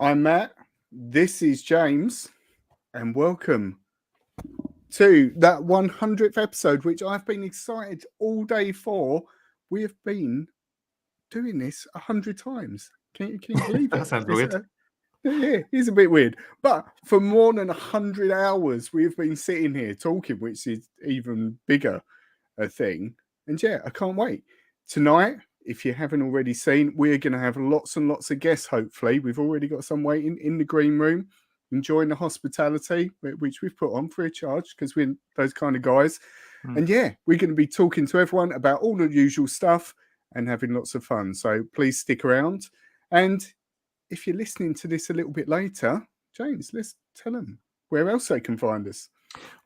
I'm Matt. This is James, and welcome to that 100th episode, which I've been excited all day for. We have been doing this 100 times. Can you believe it? That sounds weird. Yeah, it's a bit weird. But for more than 100 hours, we've been sitting here talking, which is even bigger a thing. And yeah, I can't wait. Tonight, if you haven't already seen, we're going to have lots and lots of guests, hopefully. We've already got some waiting in the green room, enjoying the hospitality, which we've put on free of charge because we're those kind of guys. And yeah, we're going to be talking to everyone about all the usual stuff and having lots of fun. So please stick around. And if you're listening to this a little bit later, James, let's tell them where else they can find us.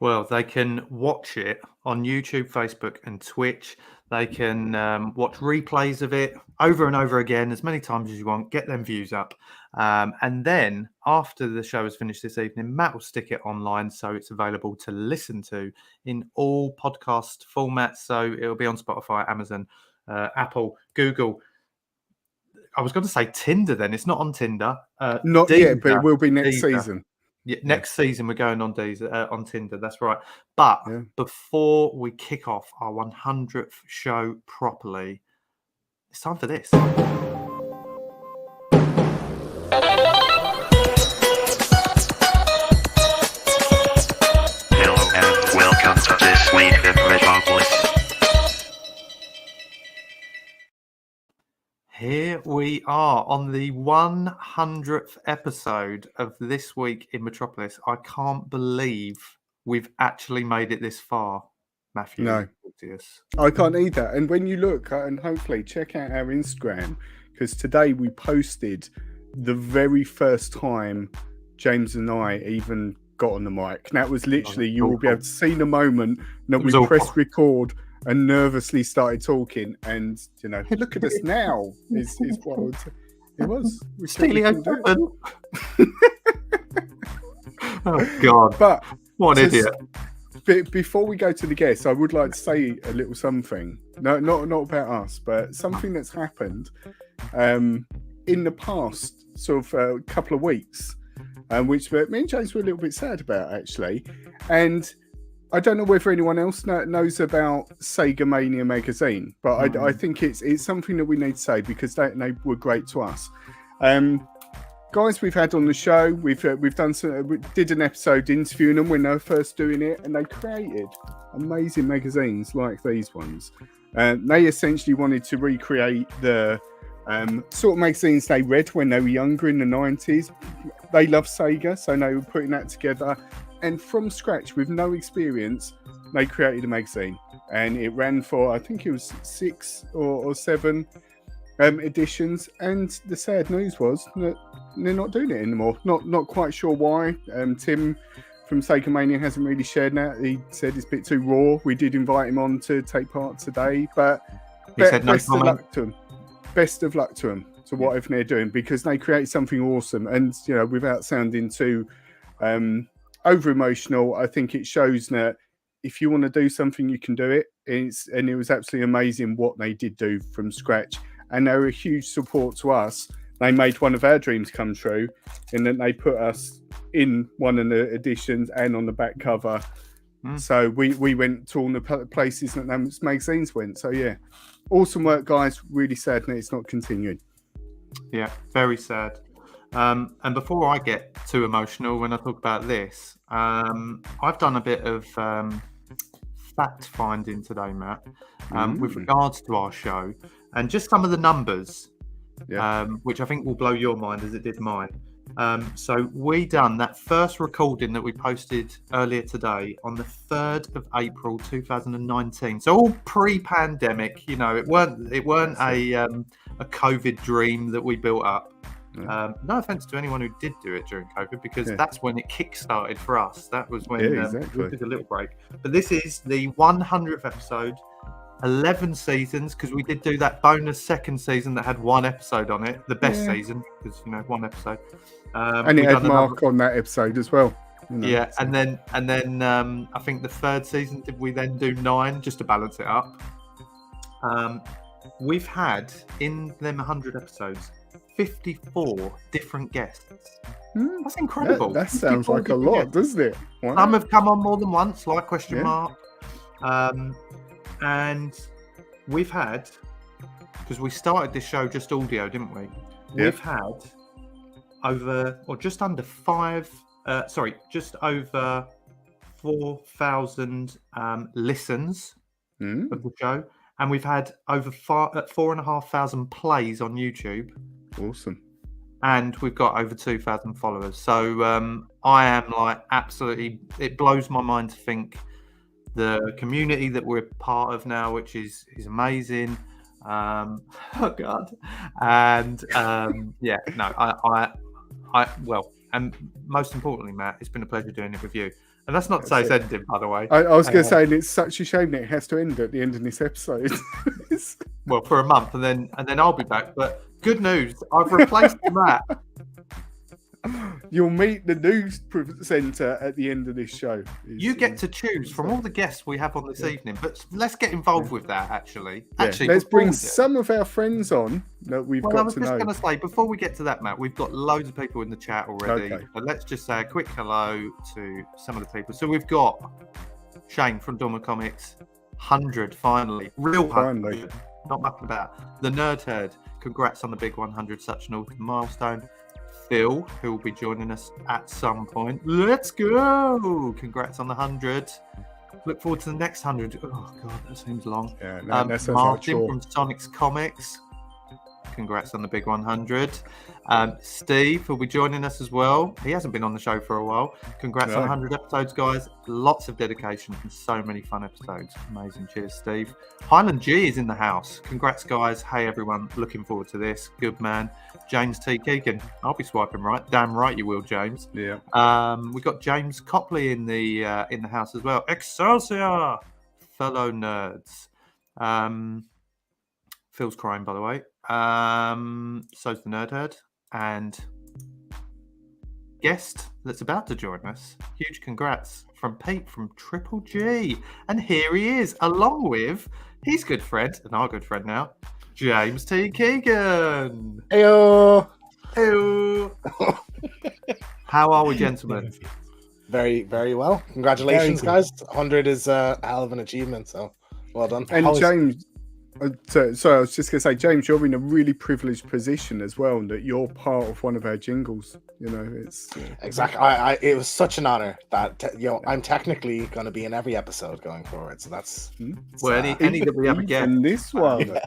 Well, they can watch it on YouTube, Facebook, and Twitch. They can watch replays of it over and over again, as many times as you want, get them views up. And then after the show is finished this evening, Matt will stick it online so it's available to listen to in all podcast formats. So it'll be on Spotify, Amazon, Apple, Google. I was going to say Tinder then. It's not on Tinder. Not Deezer, yet, but it will be next Deezer. season. Yeah, next season we're going on Deezer, on Tinder. That's right. But before we kick off our 100th show properly, it's time for this. Hello and welcome to this week in Metropolis. Here we are on the 100th episode of This Week in Metropolis. I can't believe we've actually made it this far, Matthew. No, I can't either. And when you look, and hopefully check out our Instagram, because today we posted the very first time James and I even got on the mic. And that was literally, you will be able to see the moment that we pressed record and nervously started talking, and you know, look at us now. Is what it was. Oh God! But what an idiot! Before we go to the guests, I would like to say a little something. No, not about us, but something that's happened in the past sort of couple of weeks, which me and James were a little bit sad about actually, and I don't know whether anyone else knows about Sega Mania magazine, but I think it's something that we need to say because they were great to us. Guys we've had on the show, we did an episode interviewing them when they were first doing it, and they created amazing magazines like these ones. They essentially wanted to recreate the sort of magazines they read when they were younger in the 90s. They love Sega, so they were putting that together. And from scratch, with no experience, they created a magazine. And it ran for, I think it was 6 or 7 editions. And the sad news was that they're not doing it anymore. Not quite sure why. Tim from Sega Mania hasn't really shared that. He said it's a bit too raw. We did invite him on to take part today. But best of luck to him. Best of luck to them, to whatever they're doing, because they create something awesome. And, you know, without sounding too over emotional, I think it shows that if you want to do something, you can do it. And it was absolutely amazing what they did do from scratch. And they were a huge support to us. They made one of our dreams come true, and then they put us in one of the editions and on the back cover. So we went to all the places that those magazines went. So yeah, awesome work, guys. Really sad that it's not continuing. Yeah, very sad. And before I get too emotional when I talk about this, I've done a bit of fact finding today, Matt, with regards to our show, and just some of the numbers, which I think will blow your mind as it did mine. So we done that first recording that we posted earlier today on the 3rd of April 2019. So all pre-pandemic, you know, it weren't a COVID dream that we built up. No offense to anyone who did do it during COVID, because that's when it kick-started for us. That was when we took a little break. But this is the 100th episode, 11 seasons, because we did do that bonus second season that had 1 episode on it, the best season, because, you know, 1 episode. And it had Mark on that episode as well. You know, yeah, so. and then I think the 3rd season, did we then do 9 just to balance it up? we've had in them 100 episodes 54 different guests. That's incredible. That sounds 54 like a different lot, guests. doesn't it? Wow. Some have come on more than once, like question Yeah. mark. And we've had, because we started this show just audio, didn't we? Yeah. We've had just over 4,000 listens of the show, and we've had over 4,500 plays on YouTube. Awesome. And we've got over 2,000 followers. So I am like absolutely, it blows my mind to think the community that we're part of now, which is amazing. Oh God. And and most importantly, Matt, it's been a pleasure doing it with you. And that's not to say it's ending, by the way. I was going to say, it's such a shame that it has to end at the end of this episode. Well, for a month, and then I'll be back. But good news, I've replaced Matt. You'll meet the news presenter at the end of this show. You get to choose from all the guests we have on this evening, but let's get involved with that, actually. Let's bring some of our friends on that we've got to know. I was just going to say, before we get to that, Matt, we've got loads of people in the chat already. Okay. But let's just say a quick hello to some of the people. So we've got Shane from Dormer Comics, 100 finally. Real 100. Not mucking about. The Nerd Herd, congrats on the big 100, such an awesome milestone. Phil, who will be joining us at some point. Let's go! Congrats on the 100. Look forward to the next 100. Oh, God, that seems long. Yeah, that sounds Martin like from Sonic's Comics. Congrats on the big 100. Steve will be joining us as well. He hasn't been on the show for a while. Congrats on 100 episodes, guys. Lots of dedication and so many fun episodes. Amazing. Cheers, Steve. Highland G is in the house. Congrats, guys. Hey, everyone. Looking forward to this. Good man. James T. Keegan. I'll be swiping right. Damn right you will, James. Yeah. We got James Copley in the house as well. Excelsior, fellow nerds. Phil's crying, by the way. So's the Nerd Herd. And guest that's about to join us. Huge congrats from Pete from Triple G. And here he is, along with his good friend, and our good friend now, James T. Keegan. Heyo. Heyo. How are we, gentlemen? Very, very well. Congratulations, guys. 100 is a hell of an achievement, so well done. And James, so I was just going to say, James, you're in a really privileged position as well, that you're part of one of our jingles. You know, it's exactly. It was such an honor that I'm technically going to be in every episode going forward. So that's any that we have again. In this one,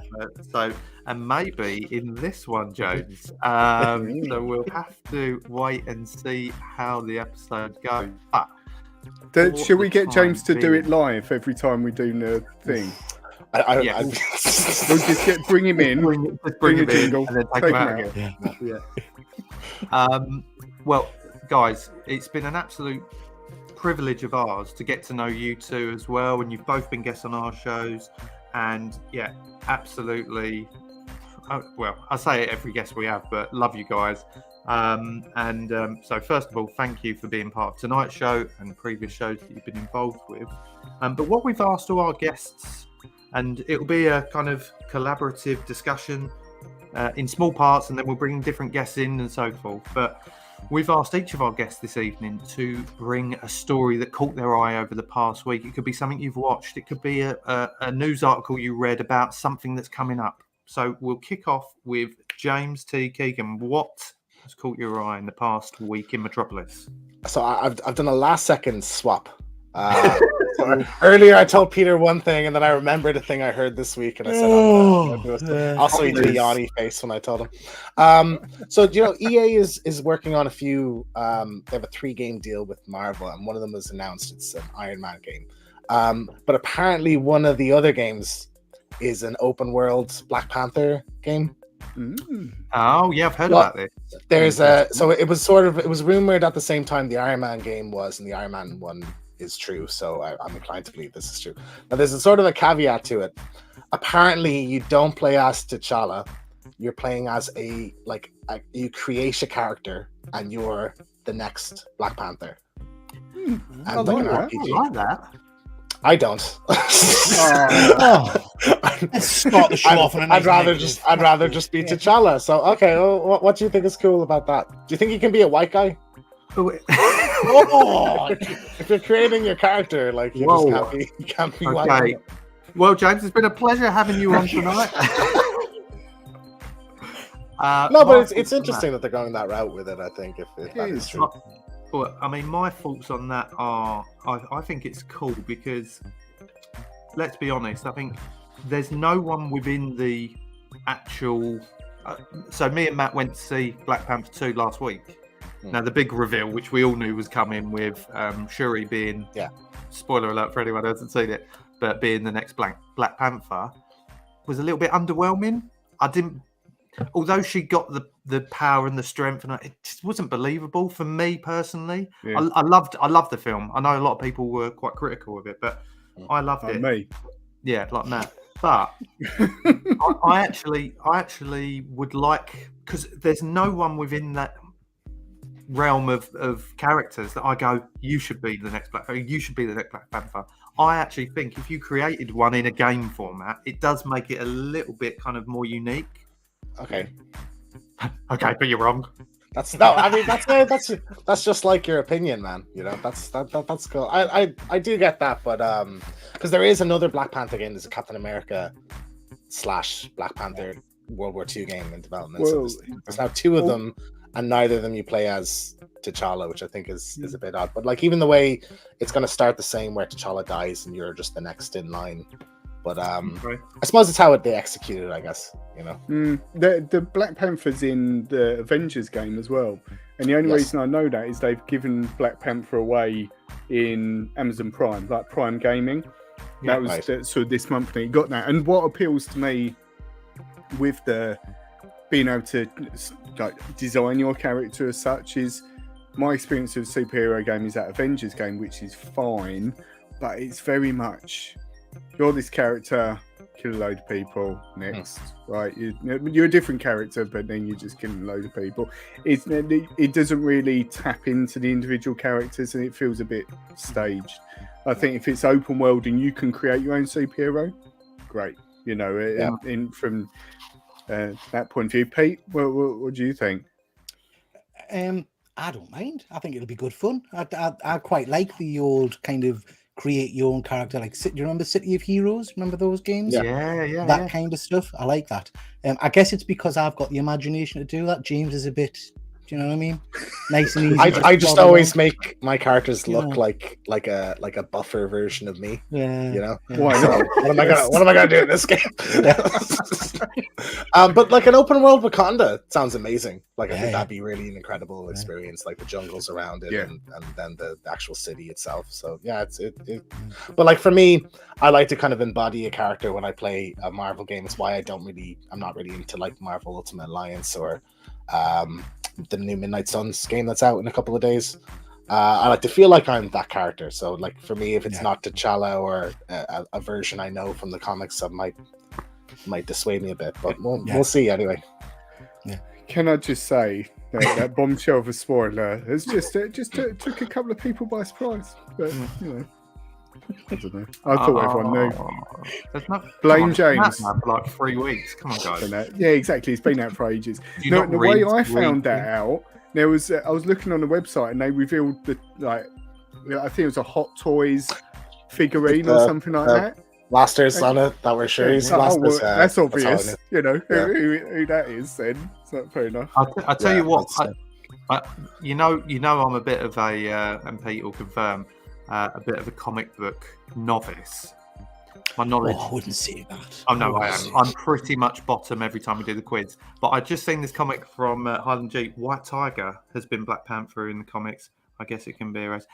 and maybe in this one, James. So we'll have to wait and see how the episode goes. But should we get James to do it live every time we do the thing? We'll just bring him in, bring a jingle, and then take him out again. Yeah. Well, guys, it's been an absolute privilege of ours to get to know you two as well, and you've both been guests on our shows, and yeah, absolutely. Well, I say it every guest we have, but love you guys. So first of all, thank you for being part of tonight's show and previous shows that you've been involved with. But what we've asked all our guests, and it'll be a kind of collaborative discussion in small parts, and then we'll bring different guests in and so forth. But we've asked each of our guests this evening to bring a story that caught their eye over the past week. It could be something you've watched. It could be a news article you read about something that's coming up. So we'll kick off with James T. Keegan. What has caught your eye in the past week in Metropolis? So I've done a last second swap. So earlier I told Peter one thing, and then I remembered a thing I heard this week, and I said, also he did a yawny face when I told him. So EA is working on a few. They have a 3-game deal with Marvel, and one of them was announced. It's an Iron Man game, but apparently one of the other games is an open world Black Panther game. Oh yeah, I've heard about this. It was rumored at the same time the Iron Man game was, and the Iron Man one is true, so I'm inclined to believe this is true. Now there's a sort of a caveat to it. Apparently you don't play as T'Challa. You're playing as you create a character and you're the next Black Panther. I like that. I don't. Let's start the show off on a nice I'd rather negative. just be T'Challa. So okay, well, what do you think is cool about that? Do you think he can be a white guy? Oh, If you're creating your character, like you can't be white. Okay. Well, James, it's been a pleasure having you on tonight. No, but it's interesting that they're going that route with it. I think if that is true. Well, I mean, my thoughts on that are, I think it's cool because, let's be honest, I think there's no one within the actual. So me and Matt went to see Black Panther 2 last week. Now the big reveal, which we all knew was coming, with Shuri being, spoiler alert for anyone who hasn't seen it, but being the next Black Panther, was a little bit underwhelming. Although she got the power and the strength, and it just wasn't believable for me personally. Yeah. I loved the film. I know a lot of people were quite critical of it, but I loved it. Me. Yeah, like Matt. But I actually would like, because there's no one within that realm of characters that I go, you should be the next Black Panther. You should be the next Black Panther. I actually think if you created one in a game format, it does make it a little bit kind of more unique. Okay, but you're wrong. That's just like your opinion, man. You know, that's cool. I do get that, but because there is another Black Panther game. There's a Captain America / Black Panther World War II game in development. Well, so there's now two of them, and neither of them you play as T'Challa, which I think is a bit odd. But like even the way it's going to start the same, where T'Challa dies and you're just the next in line. But I suppose it's how they execute it, I guess, you know. The Black Panther's in the Avengers game as well. And the only reason I know that is they've given Black Panther away in Amazon Prime, like Prime Gaming. That was so this month you got that. And what appeals to me with the being able to like design your character as such is my experience of superhero game is that Avengers game, which is fine, but it's very much you're this character, kill a load of people next, right? You're a different character, but then you're just killing a load of people. It doesn't really tap into the individual characters, and it feels a bit staged. I think if it's open world and you can create your own superhero, great. You know, from that point of view, Pete, what do you think? I don't mind. I think it'll be good fun. I quite like the old kind of create your own character, like do you remember City of Heroes? Remember those games? Yeah. That kind of stuff. I like that. I guess it's because I've got the imagination to do that. James is a bit, do you know what I mean? Nice and easy. I just always make my characters look like a buffer version of me. Yeah. You know? Why not? What am I gonna do in this game? But like an open world Wakanda sounds amazing. Like I think that'd be really an incredible experience, like the jungles around it and then the actual city itself. So yeah, but like for me, I like to kind of embody a character when I play a Marvel game. It's why I'm not really into like Marvel Ultimate Alliance or the new Midnight Suns game that's out in a couple of days. I like to feel like I'm that character. So like for me, if it's not T'Challa or a version I know from the comics, I might dissuade me a bit, but we'll see anyway. Yeah. Can I just say that bombshell of a spoiler has just took a couple of people by surprise, but you know. I don't know. I thought everyone knew. Blame James. For like 3 weeks. Come on, guys. Yeah, exactly. It's been out for ages. No, the way I found that out, there was I was looking on the website and they revealed the I think it was a Hot Toys figurine or something like that. Blasters on it that were Shuri's blasters. That's obvious. You know who that is. Then it's not fair enough. I tell you what. You know, I'm a bit of a, and Pete will confirm, a bit of a comic book novice. My knowledge. I wouldn't say that. Oh no, I am. I'm pretty much bottom every time we do the quiz. But I just seen this comic from Highland Jeep. White Tiger has been Black Panther in the comics. I guess it can be a race.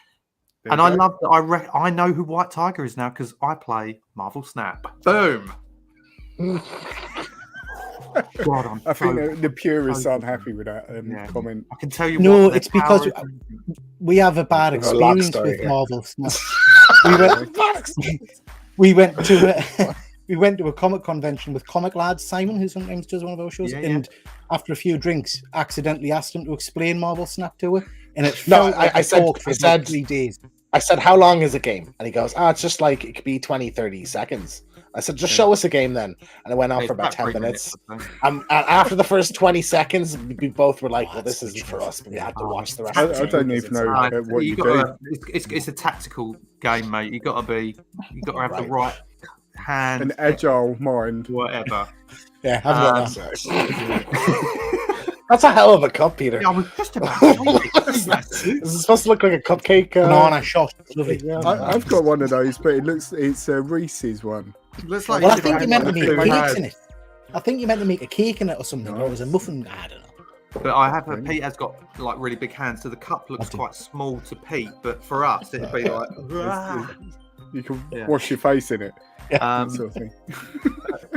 And I love that. I know who White Tiger is now because I play Marvel Snap. Boom. God, I think the purists aren't happy with that comment. I can tell you. No, it's because we have a bad experience with Marvel Snap. We went to a comic convention with Comic Lad Simon, who sometimes does one of our shows, and after a few drinks, accidentally asked him to explain Marvel Snap to her, and it felt I said 3 days. I said, how long is a game? And he goes, it's just like, it could be 20, 30 seconds. I said, just show us a game then. And it went on for about 10 minutes. And after the first 20 seconds, we both were like, well, this isn't for us. But we had to watch the rest of I don't even know what you do. It's a tactical game, mate. You got to have the right hand. An agile mind. Whatever. Yeah, I've got that. That's a hell of a cup, Peter. Yeah, I was just about to say it. Is it supposed to look like a cupcake? Banana shot. Lovely. I've got one of those, but it's a Reese's one. Looks like Well, I think you meant to make Food. cakes in it. I think you meant to make a cake in it or something. Or it was a muffin. I don't know. But I have Pete has got like really big hands, so the cup looks quite small to Pete. But for us, it'd be like You can wash your face in it. Sort of thing.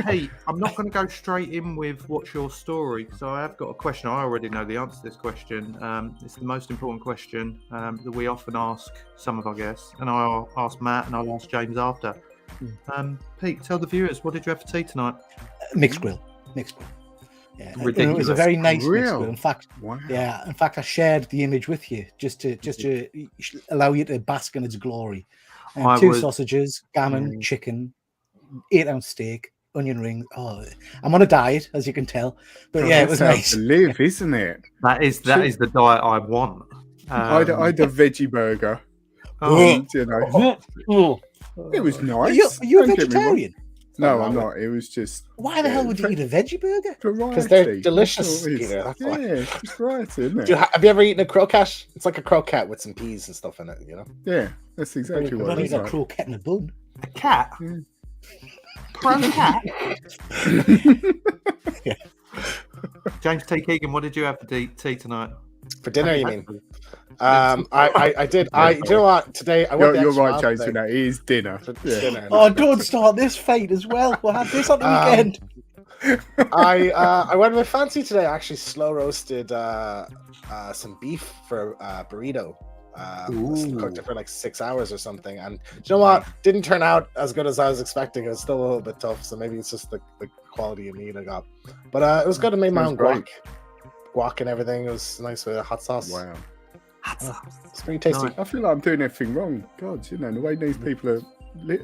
Pete, I'm not going to go straight in with what's your story. So I have got a question. I already know the answer to this question. It's the most important question that we often ask some of our guests, and I'll ask Matt and I'll ask James after. Pete, tell the viewers, what did you have for tea tonight? Mixed grill. Yeah, Ridiculous. it was a very nice mixed Real? grill. In fact, Wow. In fact, I shared the image with you just to allow you to bask in its glory. Two sausages, gammon, chicken, 8-ounce steak, onion rings. Oh, I'm on a diet, as you can tell. But it was That's how nice. to live, isn't it? That is the diet I want. I had a veggie burger. Oh, You know, it was nice. Are you a Don't get me wrong. vegetarian? No, I'm not. It was just Why the hell would you eat a veggie burger? variety. Because they're delicious, That's all it is. Peter. That's why. Yeah, it's just variety, isn't it? Have you ever eaten a croquette? It's like a croquette with some peas and stuff in it, you know? Yeah, that's exactly I'm what not it eating is. a croquette in a bun. a cat? Yeah. Pro cat? James T. Keegan, what did you have for tea tonight? For dinner, you mean? I did. You know what? Today I went. You're right, James. With that, it is dinner. For Yeah. dinner. Oh, don't start this fight as well. We'll have this on the weekend. I went with fancy today. I actually slow roasted some beef for burrito. Cooked it for like 6 hours or something, and you know what? Didn't turn out as good as I was expecting. It was still a little bit tough, so maybe it's just the quality of meat I got. But it was good. I made my own guac and everything. It was nice with a hot sauce. Wow. It's pretty tasty. Nice. I feel like I'm doing everything wrong. God, the way these people are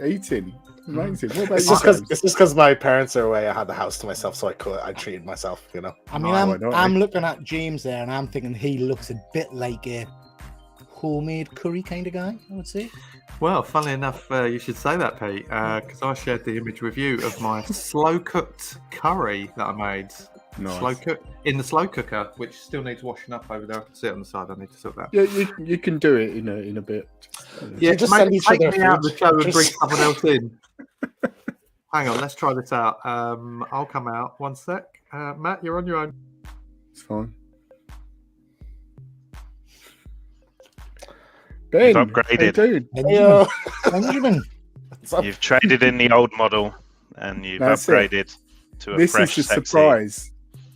eating, amazing. What about It's you? just because my parents are away. I had the house to myself, so I treated myself. You know. I mean, I'm looking at James there, and I'm thinking he looks a bit like a homemade curry kind of guy, I would say. Well, funnily enough, you should say that, Pete, because I shared the image with you of my slow-cooked curry that I made. Nice. In the slow cooker, which still needs washing up over there. I can see it on the side. I need to sort that. Yeah, you can do it in a bit. Yeah, just just send each take other me out of food the show and bring pictures. someone else in. Hang on, let's try this out. I'll come out. One sec. Matt, you're on your own. It's fine. Ben, You've upgraded. Hey, dude. Heyo. Benjamin. You've traded in the old model and you've That's upgraded to a This fresh, is the sexy. surprise.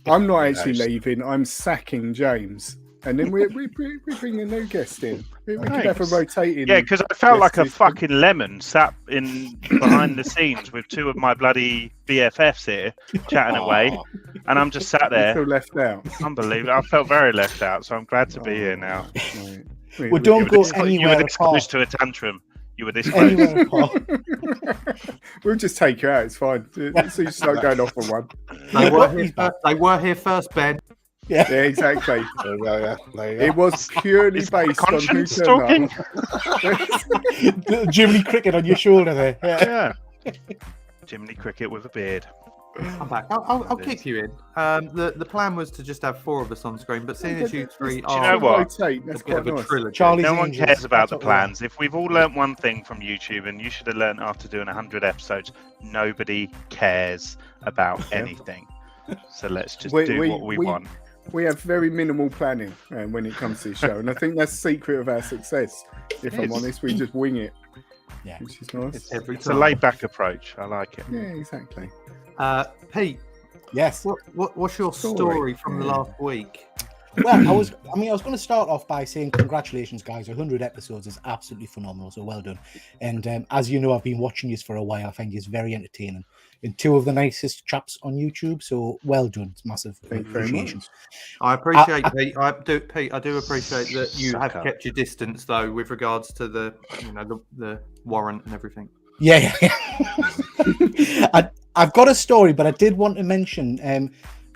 I'm not actually Nice. leaving. I'm sacking James, and then we bring a new guest in. We could have a Thanks. rotating. Yeah, because I felt like a guest. fucking lemon sat in behind the scenes with two of my bloody BFFs here chatting away, and I'm just sat You there. feel left out. Unbelievable. I felt very left out, so I'm glad to be here now. Right. Well, don't go You were anywhere this close apart. to a tantrum. You were this close. Anywhere apart. We'll just take you out. It's fine. So you start going off on one. They were here first, Ben. Yeah, exactly. There you go, yeah. There you go. It was purely Is my based on who conscience turned talking? up. Jiminy Cricket on your shoulder there. Yeah. Yeah. Jiminy Cricket with a beard. I'm back. I'll kick you in. The plan was to just have 4 of us on screen, but seeing as you 3 you are know what? Rotate. a That's bit quite of a nice. trilogy. Charlie's No one Angels. cares about That's the what we are. plans. If we've all learnt one thing from YouTube, and you should have learnt after doing 100 episodes, nobody cares about anything. So let's just do what we want. We have very minimal planning when it comes to the show, and I think that's the secret of our success. If I'm honest, we just wing it, Yeah. which is nice. It's every It's a time. laid-back approach. I like it. Yeah, exactly. Pete, Yes. what's your story from the last week? Well, I was going to start off by saying congratulations, guys. 100 episodes is absolutely phenomenal. So well done. And as you know, I've been watching you for a while. I find you very entertaining. And two of the nicest chaps on YouTube. So well done. It's massive. Thank you very much. I appreciate Pete. Pete, I do appreciate that you have kept your distance though, with regards to the warrant and everything. Yeah. I've got a story, but I did want to mention.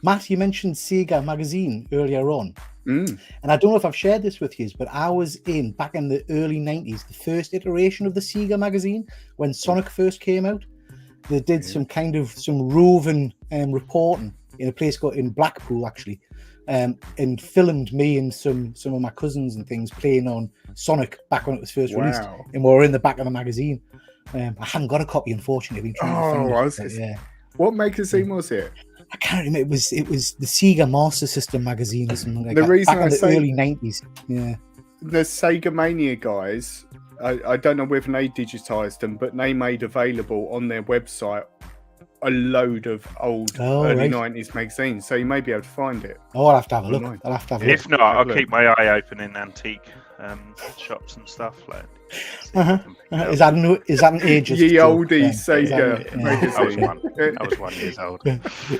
Matt, you mentioned Sega magazine earlier on. And I don't know if I've shared this with you, but I was back in the early 90s, the first iteration of the Sega magazine, when Sonic first came out. They did some roving reporting in a place in Blackpool, actually, and filmed me and some of my cousins and things playing on Sonic back when it was first released. And we were in the back of the magazine. I hadn't got a copy, unfortunately. I've been trying to find it. What magazine was it? I can't remember. It was the Sega Master System magazine or something like the that. Reason back I in the say early 90s. Yeah. The Sega Mania guys, I don't know whether they digitized them, but they made available on their website a load of old early 90s magazines. So you may be able to find it. Oh, I'll have to have a look. If not, I'll keep my eye open in antique shops and stuff like. Is that an ageist? Ye joke? oldie Sega magazine. I was 1 year old.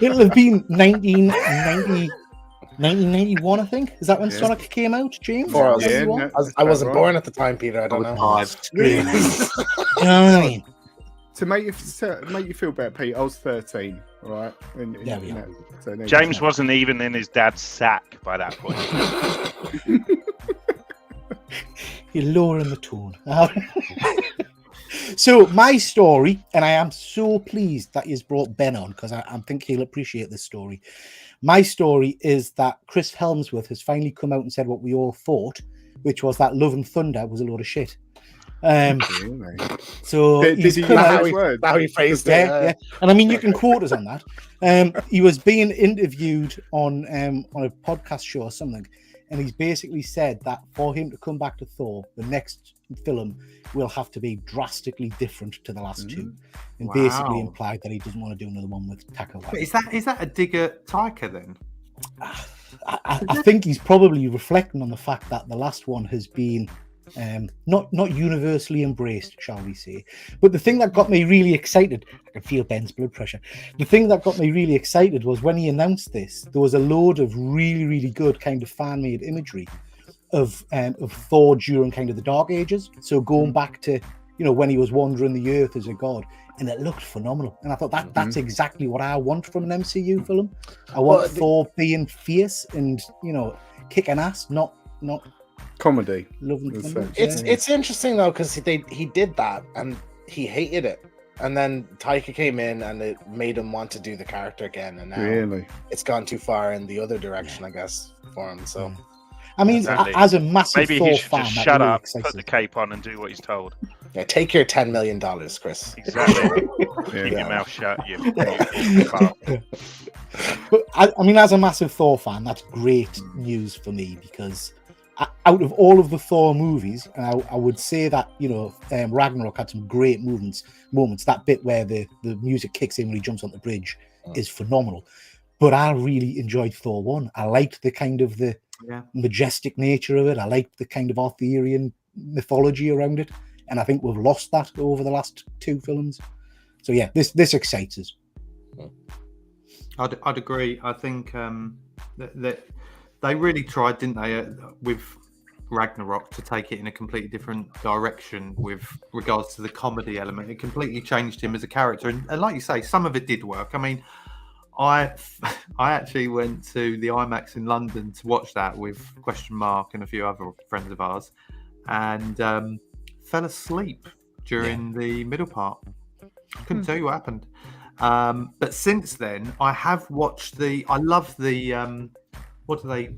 It'll have been 1991, I think. Is that when Sonic came out, James? I wasn't born at the time, Peter. I don't know. You know what I mean? To make you feel better, Pete, I was 13, all right? James wasn't even in his dad's sack by that point. You're lowering the tone. So my story, and I am so pleased that he's brought Ben on, because I think he'll appreciate this story. My story is that Chris Helmsworth has finally come out and said what we all thought, which was that Love and Thunder was a load of shit. So did he use those how he phrased it? Yeah. And I mean, you can quote us on that. He was being interviewed on a podcast show or something, and he's basically said that for him to come back to Thor, the next film will have to be drastically different to the last two, and basically implied that he doesn't want to do another one with Taika Waititi. Is that a dig at Taika then? I think he's probably reflecting on the fact that the last one has been not universally embraced, shall we say. But the thing that got me really excited, I can feel Ben's blood pressure. The thing that got me really excited was when he announced this, there was a load of really, really good kind of fan-made imagery of Thor during kind of the Dark Ages. So going back to, when he was wandering the earth as a god, and it looked phenomenal. And I thought that's exactly what I want from an MCU film. I want Thor being fierce and, kicking ass, not comedy. It's interesting though, because he did that and he hated it, and then Taika came in and it made him want to do the character again, and now it's gone too far in the other direction, I guess, for him. So I mean, as a massive maybe Thor he should fan, just shut up, excited. put the cape on, and do what he's told. Yeah, take your $10 million, Chris. Exactly. Keep your mouth shut. But I mean, as a massive Thor fan, that's great news for me, because out of all of the Thor movies, and I would say that Ragnarok had some great moments. That bit where the music kicks in when he jumps on the bridge is phenomenal. But I really enjoyed Thor 1. I liked the kind of the majestic nature of it. I liked the kind of Arthurian mythology around it, and I think we've lost that over the last two films. So yeah, this excites us. I'd agree. I think that they really tried, didn't they, with Ragnarok, to take it in a completely different direction with regards to the comedy element. It completely changed him as a character, and like you say, some of it did work. I mean, I actually went to the IMAX in London to watch that with Question Mark and a few other friends of ours, and fell asleep during the middle part. Couldn't tell you what happened. But since then, I have watched I love the what do they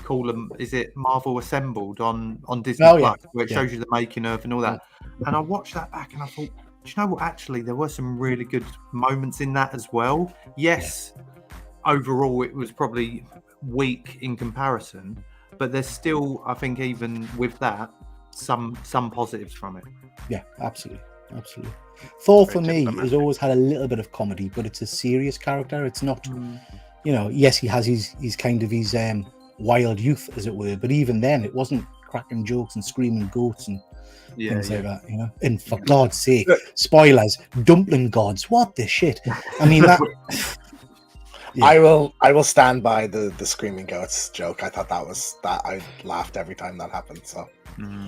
call them? Is it Marvel Assembled on Disney Plus, where it shows you the making of and all that? And I watched that back and I thought, do you know what? Actually, there were some really good moments in that as well. Yes, overall it was probably weak in comparison, but there's still, I think, even with that, some positives from it. Yeah, absolutely. Thor for me has always had a little bit of comedy, but it's a serious character. It's not, yes, he has his kind of his wild youth, as it were. But even then, it wasn't cracking jokes and screaming goats and things like that, you know. And for God's sake, spoilers, dumpling gods, what the shit? I mean, that. Yeah. I will stand by the screaming goats joke. I thought that I laughed every time that happened. So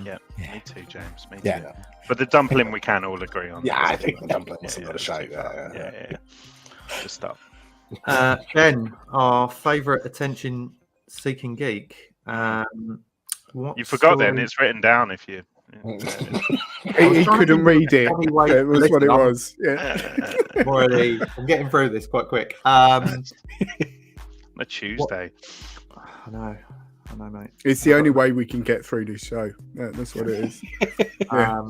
Yeah, me too, James. Me too. Yeah. But the dumpling we can all agree on. Yeah, I think the dumpling was a bit of shite. Yeah. Just stop. Ben, our favourite attention-seeking geek. What You forgot story- then. It's written down if you. He couldn't read it. It was what it was. Yeah. I'm getting through this quite quick. On a Tuesday. I know, mate. It's the only way we can get through this show. Yeah, that's what it is. Yeah.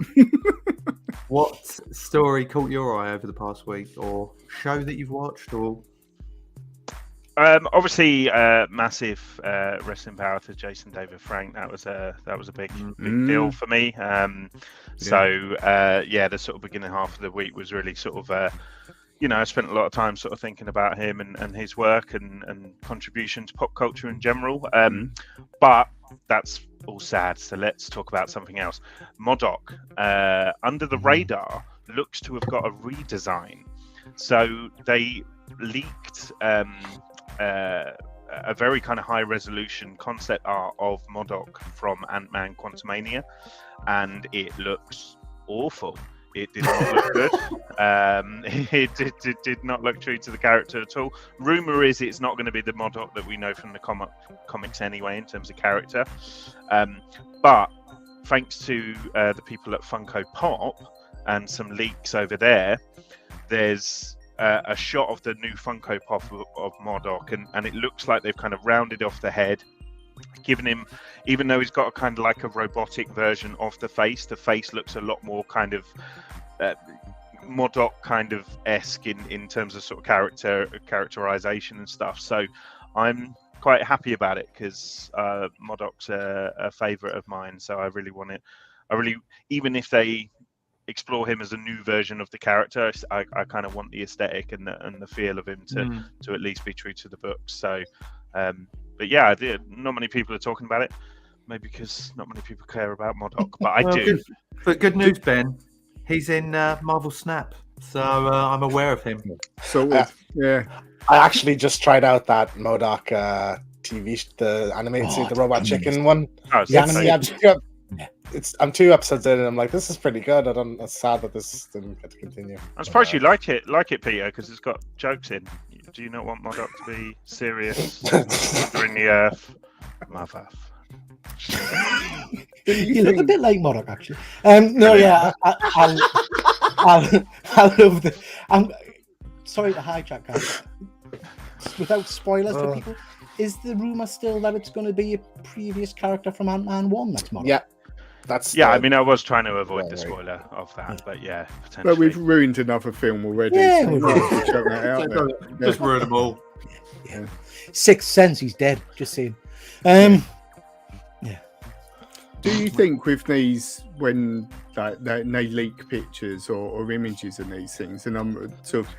What story caught your eye over the past week, or show that you've watched, or? Obviously, massive wrestling power to Jason David Frank. That was a big deal for me. The sort of beginning half of the week was really sort of I spent a lot of time sort of thinking about him and his work and contribution to pop culture in general. But that's all sad. So let's talk about something else. MODOK, under the radar, looks to have got a redesign. So they leaked a very kind of high resolution concept art of MODOK from Ant-Man Quantumania, and it looks awful. It did not look good. It did not look true to the character at all. Rumor is it's not going to be the MODOK that we know from the comics anyway in terms of character. But thanks to the people at Funko Pop and some leaks over there, there's a shot of the new Funko Pop of MODOK, and it looks like they've kind of rounded off the head, given him, even though he's got a kind of like a robotic version of the face looks a lot more kind of MODOK kind of esque in terms of sort of characterization and stuff. So I'm quite happy about it because MODOK's a favorite of mine. So I really want it. Even if they explore him as a new version of the character, I kind of want the aesthetic and the feel of him to at least be true to the books. So but yeah, not many people are talking about it, maybe because not many people care about MODOK, but I do. Good news, Ben, he's in Marvel Snap, so I'm aware of him. Yeah. I actually just tried out that MODOK TV, the animated series, the Robot Chicken one. Oh, I'm 2 episodes in, and I'm like, this is pretty good. I'm sad that this didn't get to continue. I'm surprised you like it, Peter, because it's got jokes in. Do you not want MODOK to be serious? During the Earth, mother. You look a bit like MODOK, actually. I love the. I'm sorry to hijack, guys. Without spoilers for people, is the rumor still that it's going to be a previous character from Ant-Man 1 that's MODOK? Yeah. I mean, I was trying to avoid the spoiler of that, but yeah, potentially. But we've ruined another film already. Yeah, so we'll chuck that out there. Just ruin them all. Yeah. Sixth Sense, he's dead. Just saying. Do you think with these, when they leak pictures or images and these things, and I'm sort of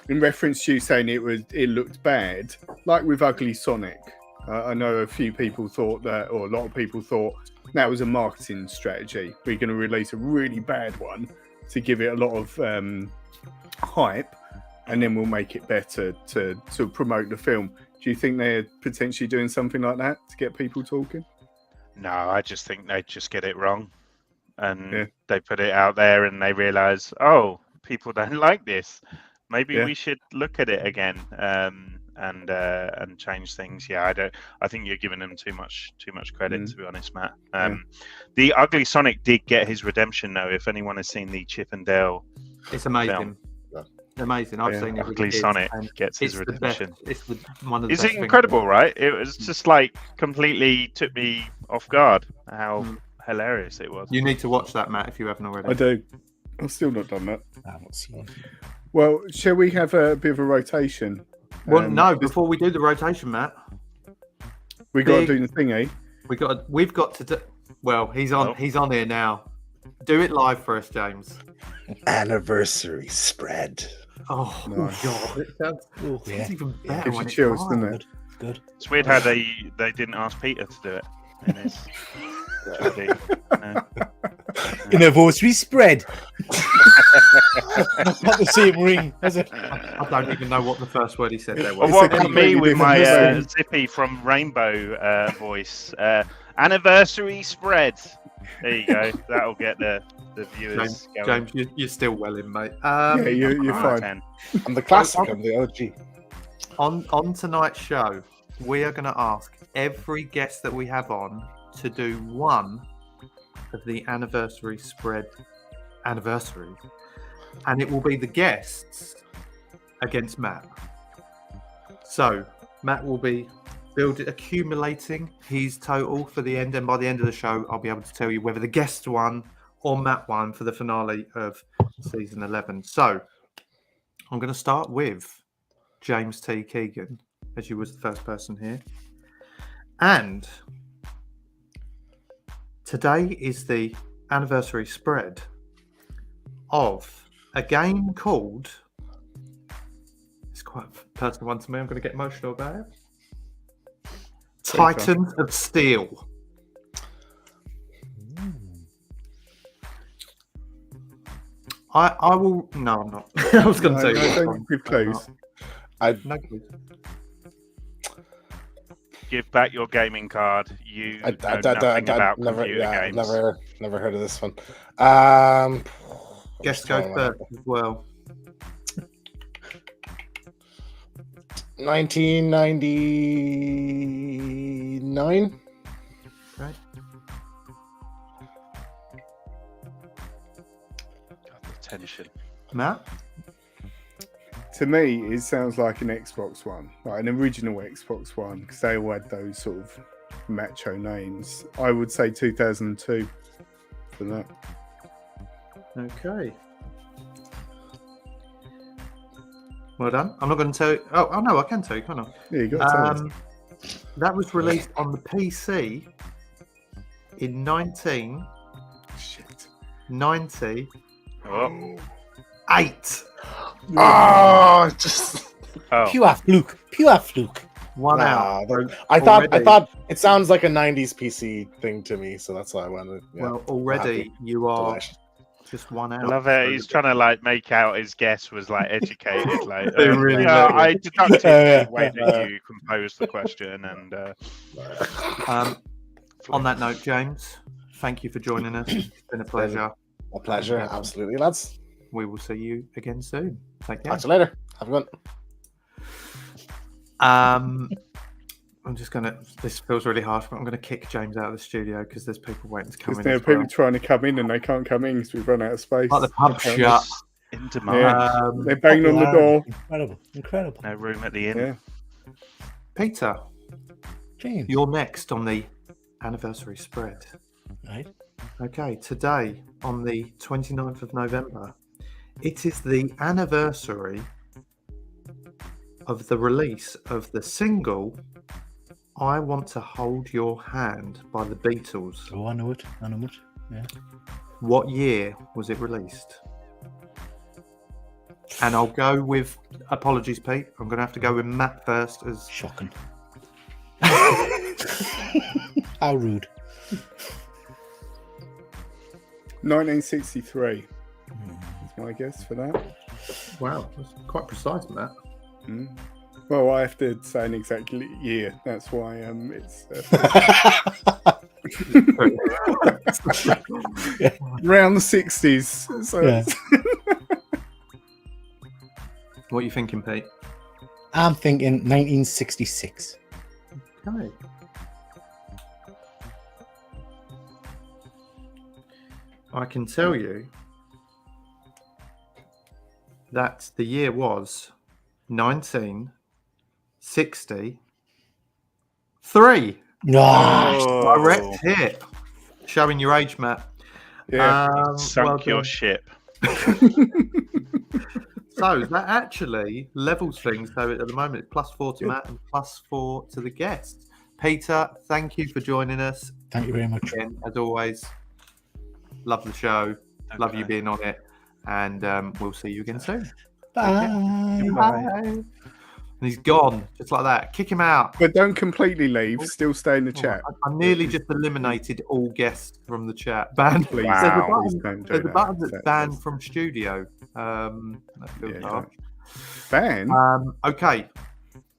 in reference to you saying it looked bad, like with Ugly Sonic, I know a few people thought that, or a lot of people thought that was a marketing strategy. We're going to release a really bad one to give it a lot of hype, and then we'll make it better to promote the film. Do you think they're potentially doing something like that to get people talking? No, I just think they just get it wrong, and they put it out there, and they realise, oh, people don't like this. Maybe we should look at it again. And change things. I think you're giving them too much credit, to be honest, Matt. The Ugly Sonic did get his redemption, though. If anyone has seen the Chip and Dale, it's amazing. Amazing. I've seen it. Ugly Sonic gets his redemption. It's one of the Is best it incredible, right? It was just like completely took me off guard how hilarious it was. You need to watch that, Matt, if you haven't already. I do. I've still not done that. I haven't seen it. Well, shall we have a bit of a rotation? Well, no. Before we do the rotation, Matt, we got to do the thingy. We've got to do. Well, he's on. He's on here now. Do it live for us, James. Anniversary spread. Oh Nice. God! It sounds even better Gives when you it's chills, live. doesn't it? good. It's weird how they didn't ask Peter to do it in his Anniversary spread. That's not the same ring, is it? I don't even know what the first word he said there Well, was. welcome completely me with different my thing. Zippy from Rainbow voice. Anniversary spread. There you go. That'll get the viewers going. James, you're still well in, mate. Yeah, you're Alright, fine. 10. I'm the classic. I'm the OG. On tonight's show, we are going to ask every guest that we have on to do one of the anniversary spread anniversaries, and it will be the guests against Matt. So Matt will be accumulating his total for the end, and by the end of the show, I'll be able to tell you whether the guest won or Matt won for the finale of season 11. So I'm going to start with James T. Keegan, as you was the first person here. And today is the anniversary spread of a game called... It's quite a personal one to me. I'm going to get emotional about it. Titans of Steel. I will... No, I'm not. I was going to say... No, don't give clues. No clues. Give back your gaming card. You know nothing about computer games. Never heard of this one. Guess go first as well. 1999. Okay. God, the tension. Matt? To me, it sounds like an Xbox One, like an original Xbox One, because they all had those sort of macho names. I would say 2002 for that. Okay. Well done. I'm not going to tell you. Oh no, I can tell you, can't I? Yeah, you got to tell us. That was released on the PC in 1998. Oh. Just Oh. Pure fluke. Pure fluke. 1 hour. I thought Already- it sounds like a 90s PC thing to me, so that's why I wanted. Yeah. Well, already Happy. you are Delish. just 1 hour. I love it. He's trying to like make out his guess was like educated. Like, They really yeah, do. I deducted Yeah, the way that you composed the question, and On that note, James, thank you for joining us. It's been a pleasure. A pleasure, absolutely, lads. We will see you again soon. Take care. Talk to you later. Have a good one. I'm just gonna. This feels really harsh, but I'm gonna kick James out of the studio because there's people waiting to come Because in. there are as well. people trying to come in and they can't come in because we've run out of space. Like the pub shut. in demand. Yeah. They're banging on the door. Incredible. No room at the inn. Yeah. Peter, James. you're next on the anniversary spread. Right. Okay, today on the 29th of November, it is the anniversary of the release of the single I Want to Hold Your Hand by the Beatles. Oh, I know it. Yeah. What year was it released? And I'll go with, apologies, Pete, I'm going to have to go with Matt first as Shocking. How rude. 1963 is my guess for that. wow, that's quite precise, Matt. Mm. Well, I have to say an exact year. That's why it's around the 60s. So Yeah. What are you thinking, Pete? I'm thinking 1966. Okay. I can tell you that the year was 1963. No. Direct hit. Showing your age, Matt. yeah. Sunk well your done. ship. So that actually levels things. So at the moment, it's +4 to Matt and +4 to the guests. Peter, thank you for joining us. Thank you very much. Again, as always, love the show. Love you being on it. And we'll see you again soon. Bye. Bye. And he's gone, just like that. Kick him out. But don't completely leave. Still stay in the Oh, chat. I nearly just eliminated all guests from the chat. Banned. Please, Wow. please don't do There's a that. button that's banned from studio. That feels Yeah, harsh. Ban? Okay,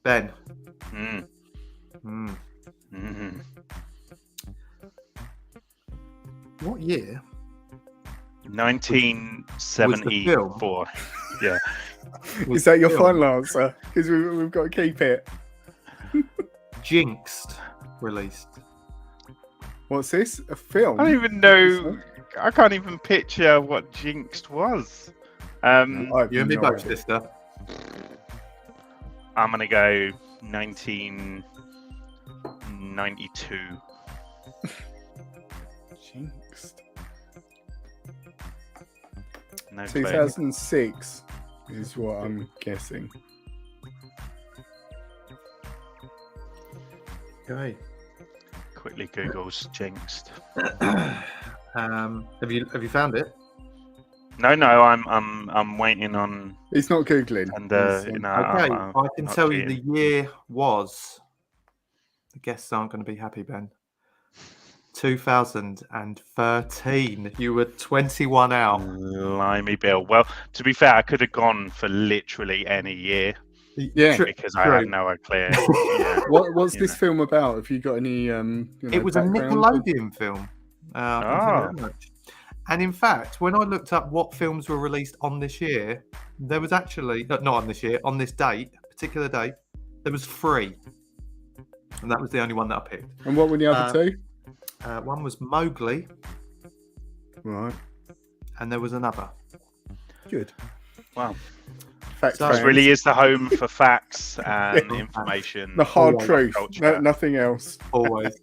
Ben. Mm. Hmm. Mhm. What year? 1974. Yeah. Is that your film final answer? Because we've got to keep it. Jinxed released? What's this? A film? I don't even know. I can't even picture what Jinxed was. I have You and me no both, idea. sister. I'm gonna go 1992. Jinxed. No clue. 2006 is what I'm guessing. Okay. Quickly Google's Jinxed. Have you found it? No, I'm waiting on. It's not Googling. And It's, you know, Okay, I'm I can not tell you cheating. the year was. The guests aren't going to be happy, Ben. 2013. You were 21 out. Blimey, Bill. Well, to be fair, I could have gone for literally any year Yeah. because I had no idea. Yeah. What's You this know. film about? Have you got any? It was a background? Nickelodeon film. I can tell you that much. And in fact, when I looked up what films were released on this year, there was actually not on this year, on this date, particular date, there was 3, and that was the only one that I picked. And what were the other two? One was Mowgli, Right. and there was another. Good. Wow. Fact So- This fans. really is the home for facts and Yeah. information. The hard Always truth. culture. Nothing else. Always.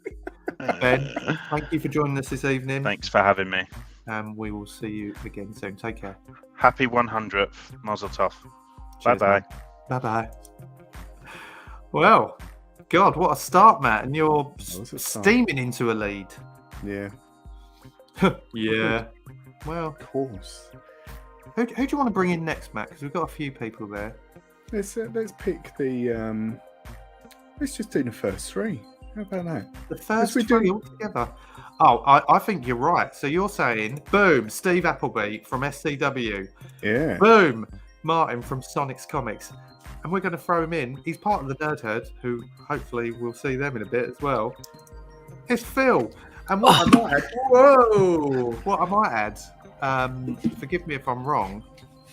Ben, thank you for joining us this evening, Thanks for having me. and we will see you again soon. Take care. Happy 100th. Mazel tov. Bye Cheers, bye. Bye bye. Well, God, what a start, Matt, and you're was a start. steaming into a lead. Yeah. Yeah. Well, Of course. who do you want to bring in next, Matt? Because we've got a few people there. Let's pick the. Let's just do the first 3. How about that? The first we 3 do- all together. Oh, I think you're right. So you're saying, boom, Steve Appleby from SCW. Yeah. Boom, Martin from Sonic's Comics. And we're going to throw him in. He's part of the Nerd Herd, who hopefully we'll see them in a bit as well. It's Phil. And what I might add, what I might add, forgive me if I'm wrong,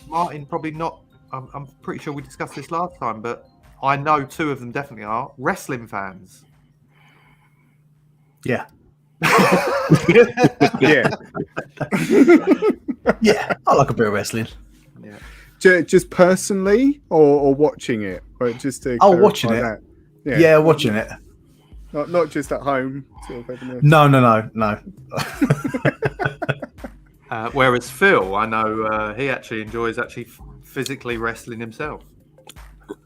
Martin probably not, I'm pretty sure we discussed this last time, but I know 2 of them definitely are wrestling fans. Yeah. Yeah. Yeah, I like a bit of wrestling. Yeah. Just personally, or watching it, or just to Oh, clarify watching it. that? Yeah, watching it. Not just at home. Sort of having a... No. Whereas Phil, I know he actually enjoys physically wrestling himself.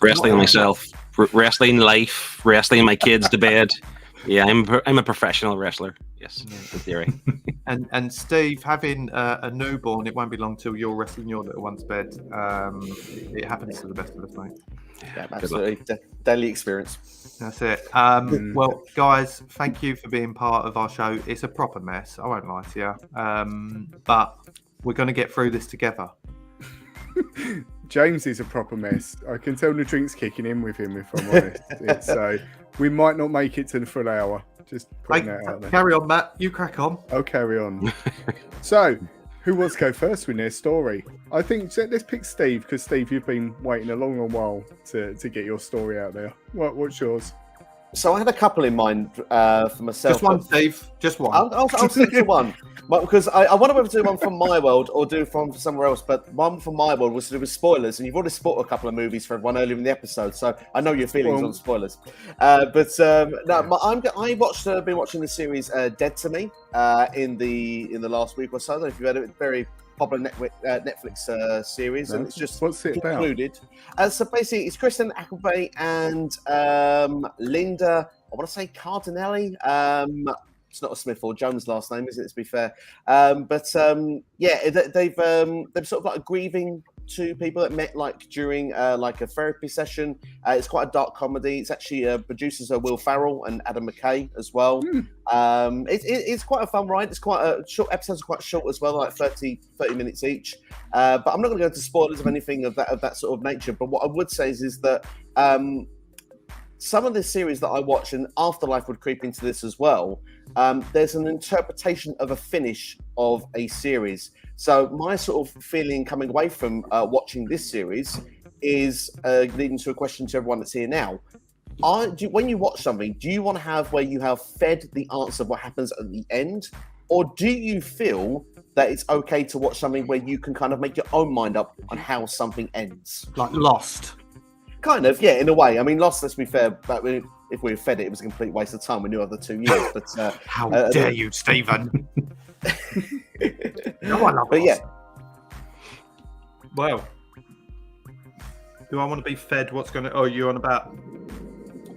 Wrestling myself, wrestling life, wrestling my kids to bed. Yeah, I'm a professional wrestler. Yes, in theory. And Steve, having a newborn, it won't be long till you're wrestling your little one's bed. It happens to the best of us, mate. Yeah, absolutely. Daily experience. That's it. Well, guys, thank you for being part of our show. It's a proper mess. I won't lie to you. But we're going to get through this together. James is a proper mess. I can tell the drink's kicking in with him, if I'm honest. So we might not make it to the full hour. Just putting that out there. Carry on, Matt. You crack on. I'll carry on. So, who wants to go first with their story? I think let's pick Steve, because Steve, you've been waiting a long while to get your story out there. What's yours? So I had a couple in mind for myself. Just one, Steve. Just one. I'll stick to one. Because I wonder whether to do one from my world or do from somewhere else. But one from my world was to do with spoilers, and you've already spoiled a couple of movies for everyone earlier in the episode, so I know your feelings on spoilers. I've been watching the series Dead to Me in the last week or so. I don't know if you've heard of it. Very popular Netflix series, and it's just what's it concluded. So basically, it's Kristen Appleby and Linda. I want to say Cardinelli. It's not a Smith or Jones last name, is it? To be fair, they've sort of like a grieving two people that met like during like a therapy session. It's quite a dark comedy. It's actually producers are Will Ferrell and Adam McKay as well. It's quite a fun ride. It's quite a short. Episodes are quite short as well, like 30 minutes each. But I'm not going to go into spoilers of anything of that sort of nature. But what I would say is that some of the series that I watch, and Afterlife would creep into this as well, there's an interpretation of a finish of a series. So my sort of feeling coming away from watching this series is leading to a question to everyone that's here now. When you watch something, do you want to have where you have fed the answer of what happens at the end? Or do you feel that it's okay to watch something where you can kind of make your own mind up on how something ends? Like Lost. Kind of, yeah, in a way. I mean, Lost, let's be fair, but if we had fed it, it was a complete waste of time. We knew other 2 years. But how dare you, Stephen? No, I love but Lost. yeah. Well, do I want to be fed what's going to... Oh, you're on about...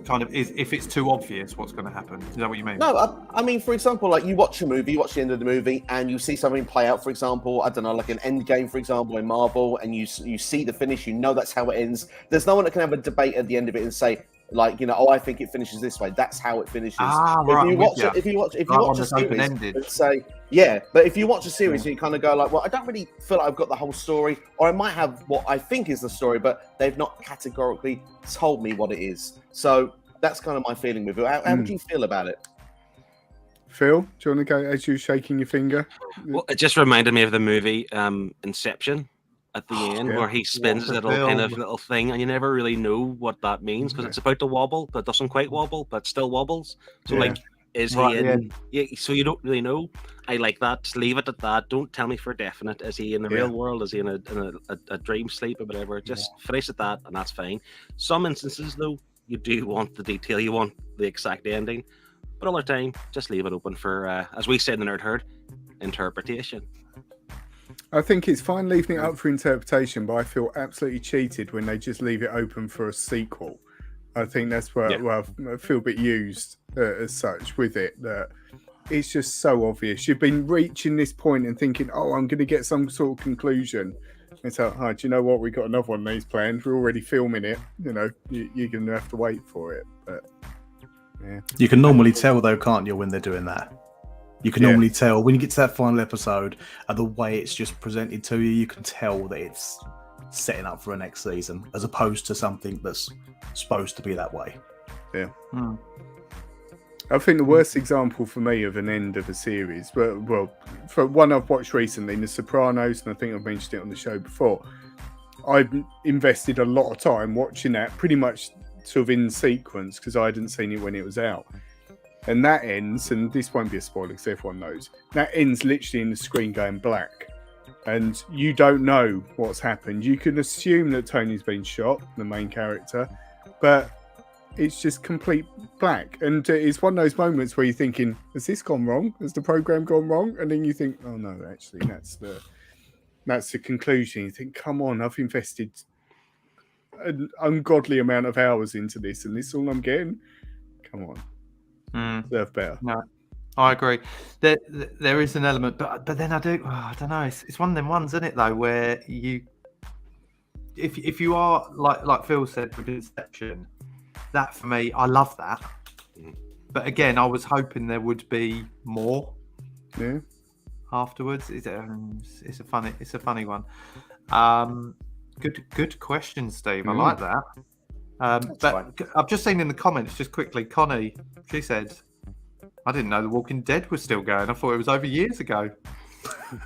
kind of is if it's too obvious what's going to happen. Is that what you mean? No, I mean, for example, like you watch a movie, you watch the end of the movie, and you see something play out. For example, I don't know, like an end game, for example, in Marvel, and you see the finish. You know that's how it ends. There's no one that can have a debate at the end of it and say, like, you know, oh, I think it finishes this way. That's how it finishes. Right. If you watch a series, and say, yeah, but if you watch a series, and you kind of go like, well, I don't really feel like I've got the whole story, or I might have what I think is the story, but they've not categorically told me what it is. So that's kind of my feeling with it. How would you feel about it? Phil, do you want to go as you're shaking your finger? Well, it just reminded me of the movie Inception at the end, where he spins his little thing, and you never really know what that means because it's about to wobble, but doesn't quite wobble, but still wobbles. So like, is he in? Yeah, so you don't really know. I like that. Just leave it at that. Don't tell me for definite. Is he in the real world? Is he in a dream sleep or whatever? Just finish at that, and that's fine. Some instances, though, you do want the detail. You want the exact ending. But all the time, just leave it open for, as we said in the Nerd Herd, interpretation. I think it's fine leaving it up for interpretation, but I feel absolutely cheated when they just leave it open for a sequel. I think that's where I feel a bit used as such with it, that it's just so obvious. You've been reaching this point and thinking, oh, I'm going to get some sort of conclusion. It's like, oh, do you know what? We've got another one of these planned. We're already filming it. You know, you're going to have to wait for it. But yeah. You can normally tell, though, can't you, when they're doing that? You can normally tell when you get to that final episode, and the way it's just presented to you, you can tell that it's setting up for a next season, as opposed to something that's supposed to be that way. Yeah. I think the worst example for me of an end of a series, well, for one I've watched recently, The Sopranos, and I think I've mentioned it on the show before, I've invested a lot of time watching that pretty much sort of in sequence because I hadn't seen it when it was out. And that ends, and this won't be a spoiler because everyone knows, that ends literally in the screen going black. And you don't know what's happened. You can assume that Tony's been shot, the main character, but it's just complete black. And it's one of those moments where you're thinking, has this gone wrong? Has the program gone wrong? And then you think, oh no, actually, that's the conclusion. You think, come on, I've invested an ungodly amount of hours into this, and this is all I'm getting? Come on. Deserve better. No, I agree. There is an element, but then I don't know. It's one of them ones, isn't it? Though, where if you are like Phil said with Inception, that for me, I love that. But again, I was hoping there would be more. Yeah. Afterwards, it's a funny one. Good question, Steve. I like that. But fine. I've just seen in the comments, just quickly, Connie, she said, I didn't know The Walking Dead was still going. I thought it was over years ago.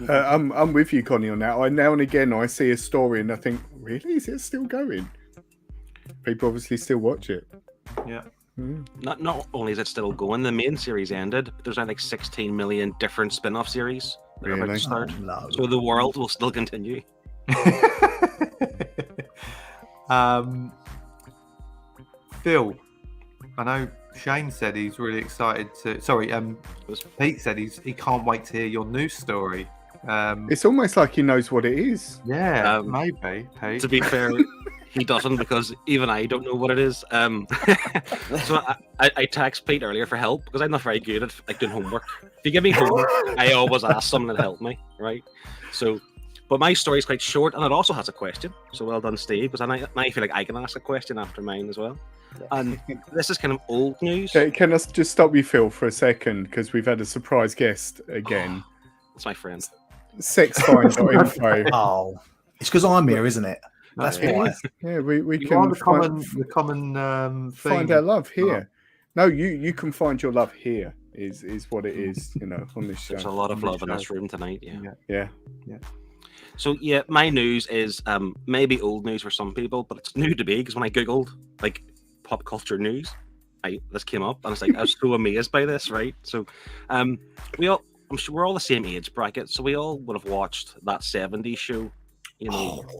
I'm with you, Connie, on that. Now and again, I see a story and I think, really? Is it still going? People obviously still watch it. Yeah. Not only is it still going, the main series ended, but there's now like 16 million different spin-off series that are about to start. So the world will still continue. Phil, I know Shane said he's really excited to. Sorry, Pete said he can't wait to hear your news story. It's almost like he knows what it is. Yeah, maybe. Pete. To be fair, he doesn't, because even I don't know what it is. So I text Pete earlier for help because I'm not very good at doing homework. If you give me homework, I always ask someone to help me, right? So But my story is quite short, and it also has a question. So well done, Steve, because I feel like I can ask a question after mine as well. And this is kind of old news. Okay, can I just stop you, Phil, for a second? Because we've had a surprise guest again. It's my friend. Sexfind.info. Oh, it's because I'm here, isn't it? That's why. Yeah, we You can are the common find thing. our love here. No, you can find your love here. Is what it is, on this show. There's a lot of love in this room tonight. Yeah. So yeah, my news is maybe old news for some people, but it's new to me because when I googled like pop culture news, this came up, and it's like I was so amazed by this. Right, so I'm sure we're all the same age bracket, so we all would have watched that '70s show,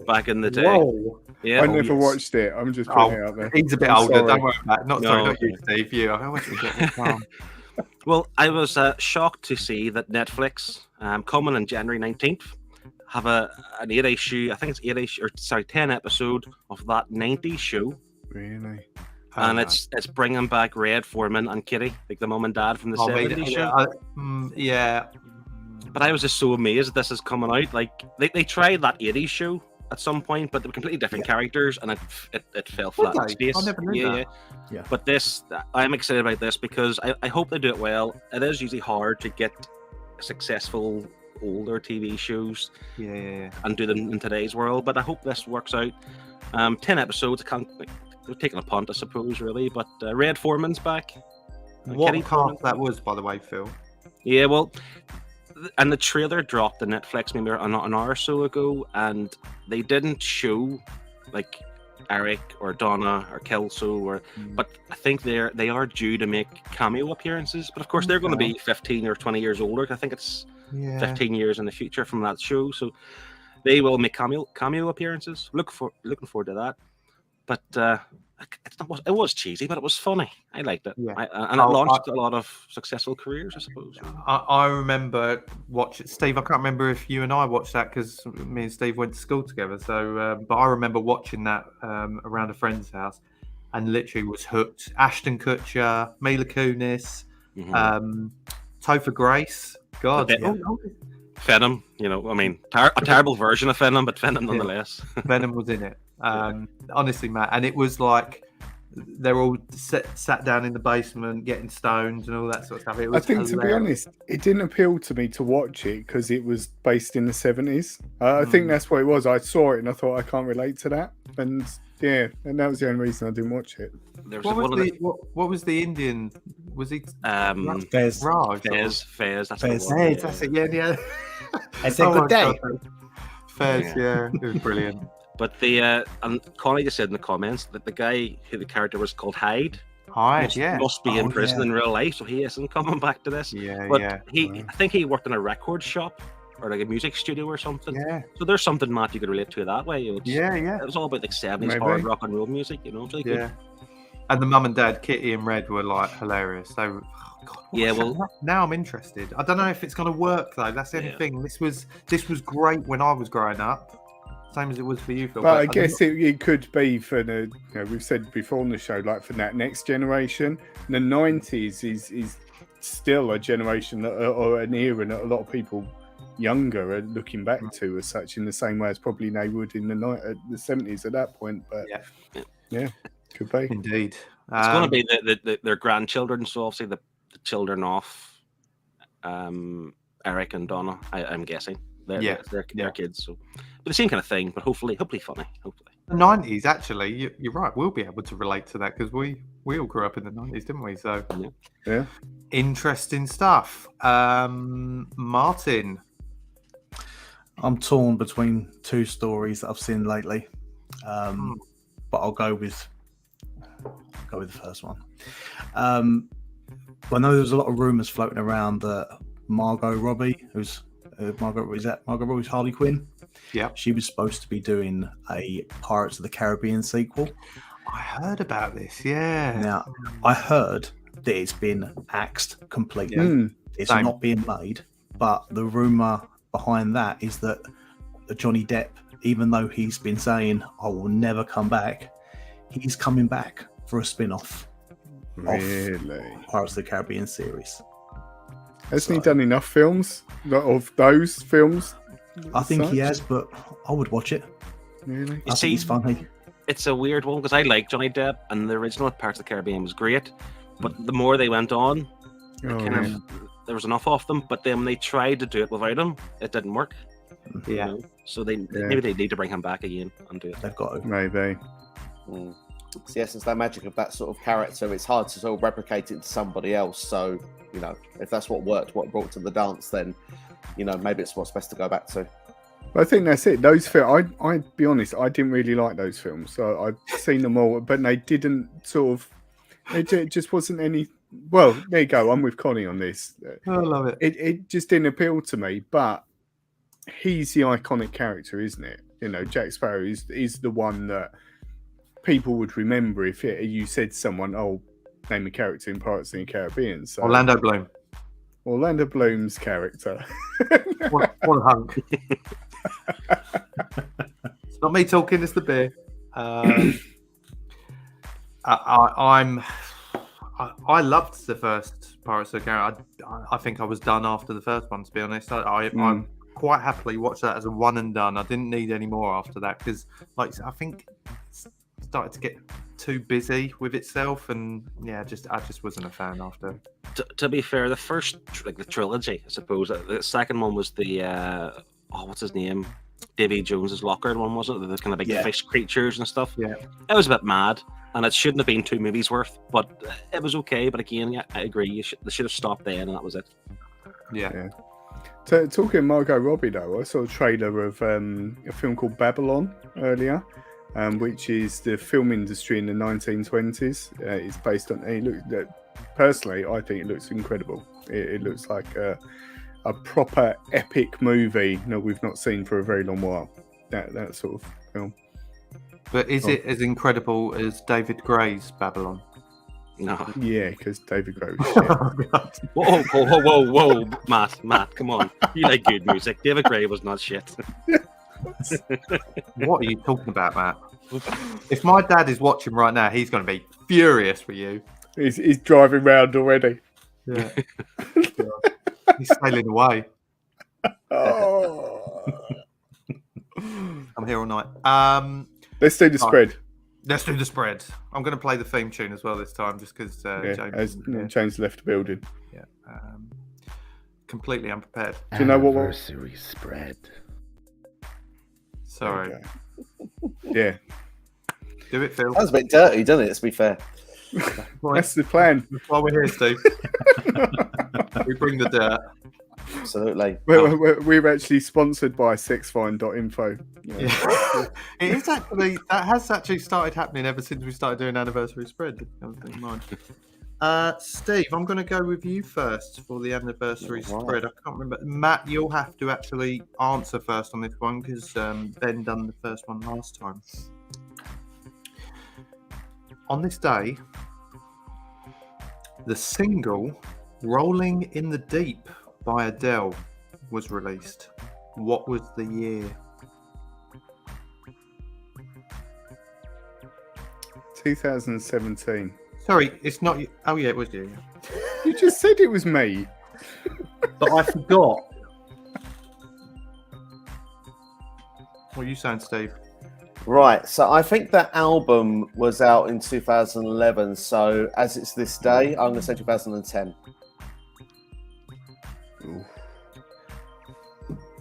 back in the day. Whoa. Yeah, I never watched it. I'm just putting it out there. He's a bit I'm older. sorry. Don't worry about it. Not No. you, Steve. You. I always forget this one. Well, I was shocked to see that Netflix, coming on January 19th, have an 8-issue, I think it's 8-issue, 10 episode of that 90s show. Really? And it's bringing back Red, Foreman, and Kitty, like the mum and dad from the 70s show. Yeah. But I was just so amazed that this is coming out. Like, they tried that 80s show at some point, but they were completely different characters, and it fell flat in space. I never knew that. Yeah. But this, I'm excited about this because I hope they do it well. It is usually hard to get successful older TV shows and do them in today's world, but I hope this works out. 10 episodes, they're taking a punt, I suppose, really, but Red Foreman's back. What Kitty cast Foreman. that was, by the way, Phil? Yeah, well, and the trailer dropped on Netflix maybe an hour or so ago, and they didn't show like Eric or Donna or Kelso but I think they are due to make cameo appearances, but of course they're going to be 15 or 20 years older. I think it's 15 years in the future from that show, so they will make cameo appearances. Looking forward to that. But it was cheesy, but it was funny. I liked it. Yeah. And it launched a lot of successful careers, I suppose. I remember watching Steve. I can't remember if you and I watched that because me and Steve went to school together. So, but I remember watching that around a friend's house, and literally was hooked. Ashton Kutcher, Mila Kunis, Topher Grace. God, Venom. A terrible version of Venom, but Venom nonetheless. Venom was in it. Honestly, Matt, and it was like they're all sat down in the basement getting stoned and all that sort of stuff. It was I think, hilarious. to be honest, it didn't appeal to me to watch it because it was based in the 70s. I think that's what it was. I saw it and I thought I can't relate to that, and that was the only reason I didn't watch it. What was the Indian? Was he Fez? Raj? Fez. That's Fez. the one. That's it. Yeah. It's a good day. Fez, yeah, it was brilliant. But and Connie just said in the comments that the guy who the character was called Hyde must be in prison in real life, so he isn't coming back to this. I think he worked in a record shop or like a music studio or something. Yeah. So there's something, Matt, you could relate to that way. It was all about like 70s hard rock and roll music, It's really good. And the mum and dad, Kitty and Red, were like hilarious. They were, now I'm interested. I don't know if it's going to work though. That's the only thing. This was great when I was growing up. Same as it was for you, Phil. But I guess it could be for the, we've said before on the show, like for that next generation. The 90s is still a generation or an era that a lot of people younger are looking back to as such, in the same way as probably they would in the 70s at that point. But could be. Indeed. It's going to be their grandchildren, so obviously the children of Eric and Donna, I'm guessing. They're kids, so but the same kind of thing, but hopefully funny. Hopefully, the 90s. Actually, you're right. We'll be able to relate to that because we all grew up in the 90s, didn't we? So interesting stuff. Martin, I'm torn between two stories that I've seen lately, but I'll go with the first one. I know there's a lot of rumours floating around that Margot Robbie, who's Margot Robbie's Harley Quinn. Yeah, she was supposed to be doing a Pirates of the Caribbean sequel. I heard about this. Yeah. Now I heard that it's been axed completely. It's not being made. But the rumor behind that is that Johnny Depp, even though he's been saying I will never come back, he's coming back for a spin-off of Pirates of the Caribbean series. Hasn't he done enough films of those films? I think he such? has, but I would watch it. Really? I think he's funny. It's a weird one because I like Johnny Depp, and the original Pirates of the Caribbean was great. But the more they went on, there was enough of them. But then when they tried to do it without him, it didn't work. Yeah. You know? So maybe they need to bring him back again and do it. They've got to. Maybe. It's the essence, that magic of that sort of character. It's hard to sort of replicate it to somebody else. So, you know, if that's what worked, what brought to the dance, then, you know, maybe it's what's best to go back to. I think that's it. Those films, I'd be honest, I didn't really like those films. So I've seen them all, but they didn't sort of, it just wasn't any. Well, there you go. I'm with Connie on this. I love it. It just didn't appeal to me, but he's the iconic character, isn't it? You know, Jack Sparrow is the one that people would remember if you said to someone, "Oh, name a character in Pirates of the Caribbean." So Orlando Bloom. Orlando Bloom's character. What a hunk. It's not me talking, it's the beer. I loved the first Pirates of the Caribbean. I think I was done after the first one, to be honest. I quite happily watched that as a one and done. I didn't need any more after that because, like, I think it started to get too busy with itself, and I just wasn't a fan after. To be fair, the first, the trilogy, I suppose. The second one was the what's his name? Davy Jones's Lockhart one, wasn't it? The kind of big fish creatures and stuff. Yeah, it was a bit mad, and it shouldn't have been 2 movies worth, but it was okay. But again, I agree. They should have stopped there, and that was it. Yeah. Talking Margot Robbie, though, I saw a trailer of a film called Babylon earlier, which is the film industry in the 1920s. It's based on. Personally, I think it looks incredible. It looks like a proper epic movie that we've not seen for a very long while. That sort of film. But is it as incredible as David Gray's Babylon? No. Yeah, because David Gray was shit. Whoa, Matt, come on. You like good music. David Gray was not shit. What are you talking about, Matt? If my dad is watching right now, he's going to be furious with you. He's driving round already. Yeah. He's sailing away. Oh. I'm here all night. Let's do the spread. Let's do the spread. I'm going to play the theme tune as well this time, just because James left the building. Yeah. Completely unprepared. Do you know what? Anniversary spread. Sorry. Okay. Yeah. Do it, Phil. That was a bit dirty, doesn't it? Let's be fair. That's the plan. That's why we're here, Steve. We bring the dirt. Absolutely. We're actually sponsored by sexfine.info. Yeah. It is actually, that has actually started happening ever since we started doing anniversary spread. Steve, I'm going to go with you first for the anniversary spread. I can't remember. Matt, you'll have to actually answer first on this one because Ben done the first one last time. On this day, the single Rolling in the Deep by Adele was released. What was the year? 2017. Sorry, it's not you. Oh, yeah, it was you. You just said it was me. But I forgot. What are you saying, Steve? Right, so I think that album was out in 2011. So as it's this day, I'm going to say 2010. And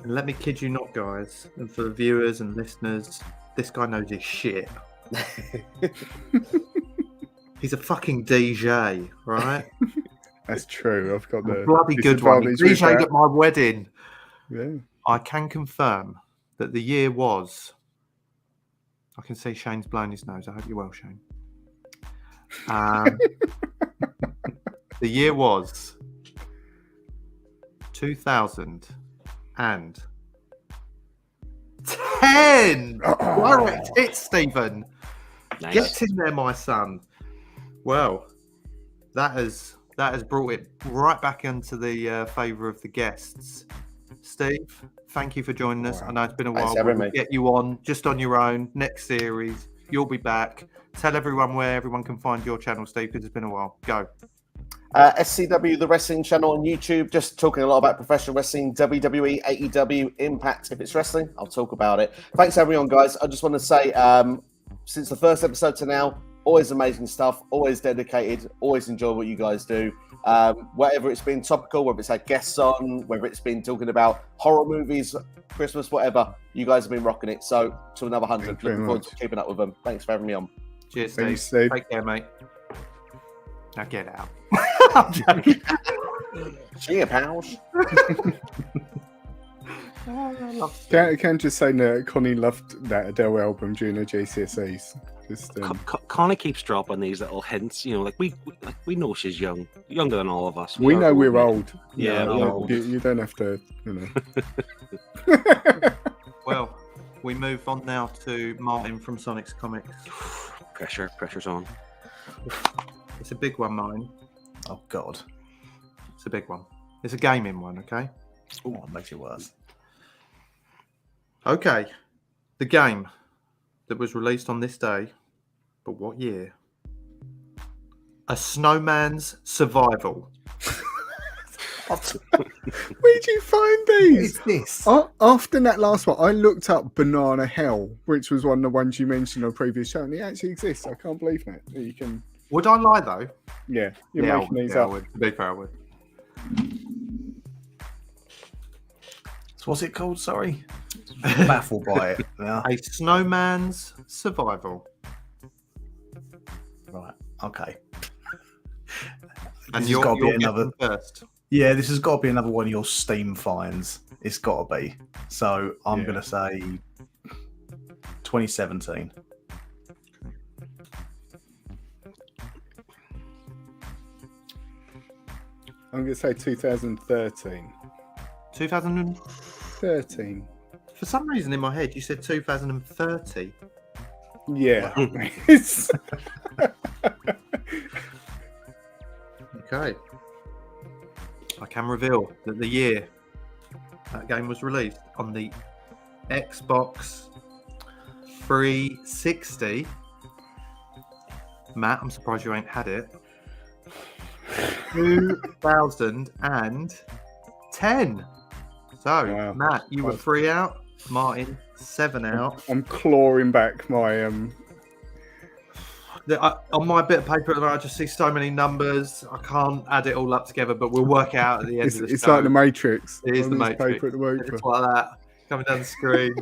let me kid you not, guys, and for the viewers and listeners, this guy knows his shit. He's a fucking DJ, right? That's true. I've got the bloody good one. He DJ'd at my wedding. Yeah. I can confirm that the year was. I can see Shane's blowing his nose. I hope you're well, Shane. The year was 2010. Direct hit, Stephen. Nice. Get in there, my son. Well, that has brought it right back into the favour of the guests. Steve, thank you for joining us. I know it's been a while. We'll get you on just on your own. Next series, you'll be back. Tell everyone where everyone can find your channel, Steve, because it's been a while. Go. SCW, the wrestling channel on YouTube, just talking a lot about professional wrestling, WWE, AEW, Impact. If it's wrestling, I'll talk about it. Thanks, everyone, guys. I just want to say, since the first episode to now, always amazing stuff, always dedicated, always enjoy what you guys do. Whatever it's been topical, whether it's had guests on, whether it's been talking about horror movies, Christmas, whatever, you guys have been rocking it. So, to another 100. Looking forward to keeping up with them. Thanks for having me on. Cheers, Thanks, Steve. Steve. Take care, mate. Now get out. See you, pals. Can just say that Connie loved that Adele album during her GCSEs. Just, Connie keeps dropping these little hints, like we know she's younger than all of us. we know we're old. Yeah, No, we're old. You don't have to, Well, we move on now to Martin from Sonic's Comics. Pressure's on. It's a big one, Martin. Oh God. It's a big one. It's a gaming one, okay? Oh, it makes it worse. Okay. The game that was released on this day, but what year? A Snowman's Survival. Where'd you find these? What is this? After that last one, I looked up Banana Hell, which was one of the ones you mentioned on a previous show, and it actually exists. I can't believe that. You can. Would I lie, though? Yeah, you're making these I up. would. To be fair, I would. So what's it called? Sorry. I'm baffled by it. Yeah. A Snowman's Survival. Right. Okay. And This has you're, got to be you're another. first. Yeah, this has got to be another one of your Steam finds. It's got to be. So I'm going to say 2017. I'm going to say 2013. 2013. For some reason in my head, you said 2030. Yeah. Okay. I can reveal that the year that game was released on the Xbox 360. Matt, I'm surprised you ain't had it. 2010. So, Wow. Matt, you were 3 out. Martin, 7 out. I'm clawing back my on my bit of paper, I just see so many numbers. I can't add it all up together, but we'll work out at the end of the It's show. like the Matrix. It is on the this Matrix. paper at the moment. It's like that coming down the screen.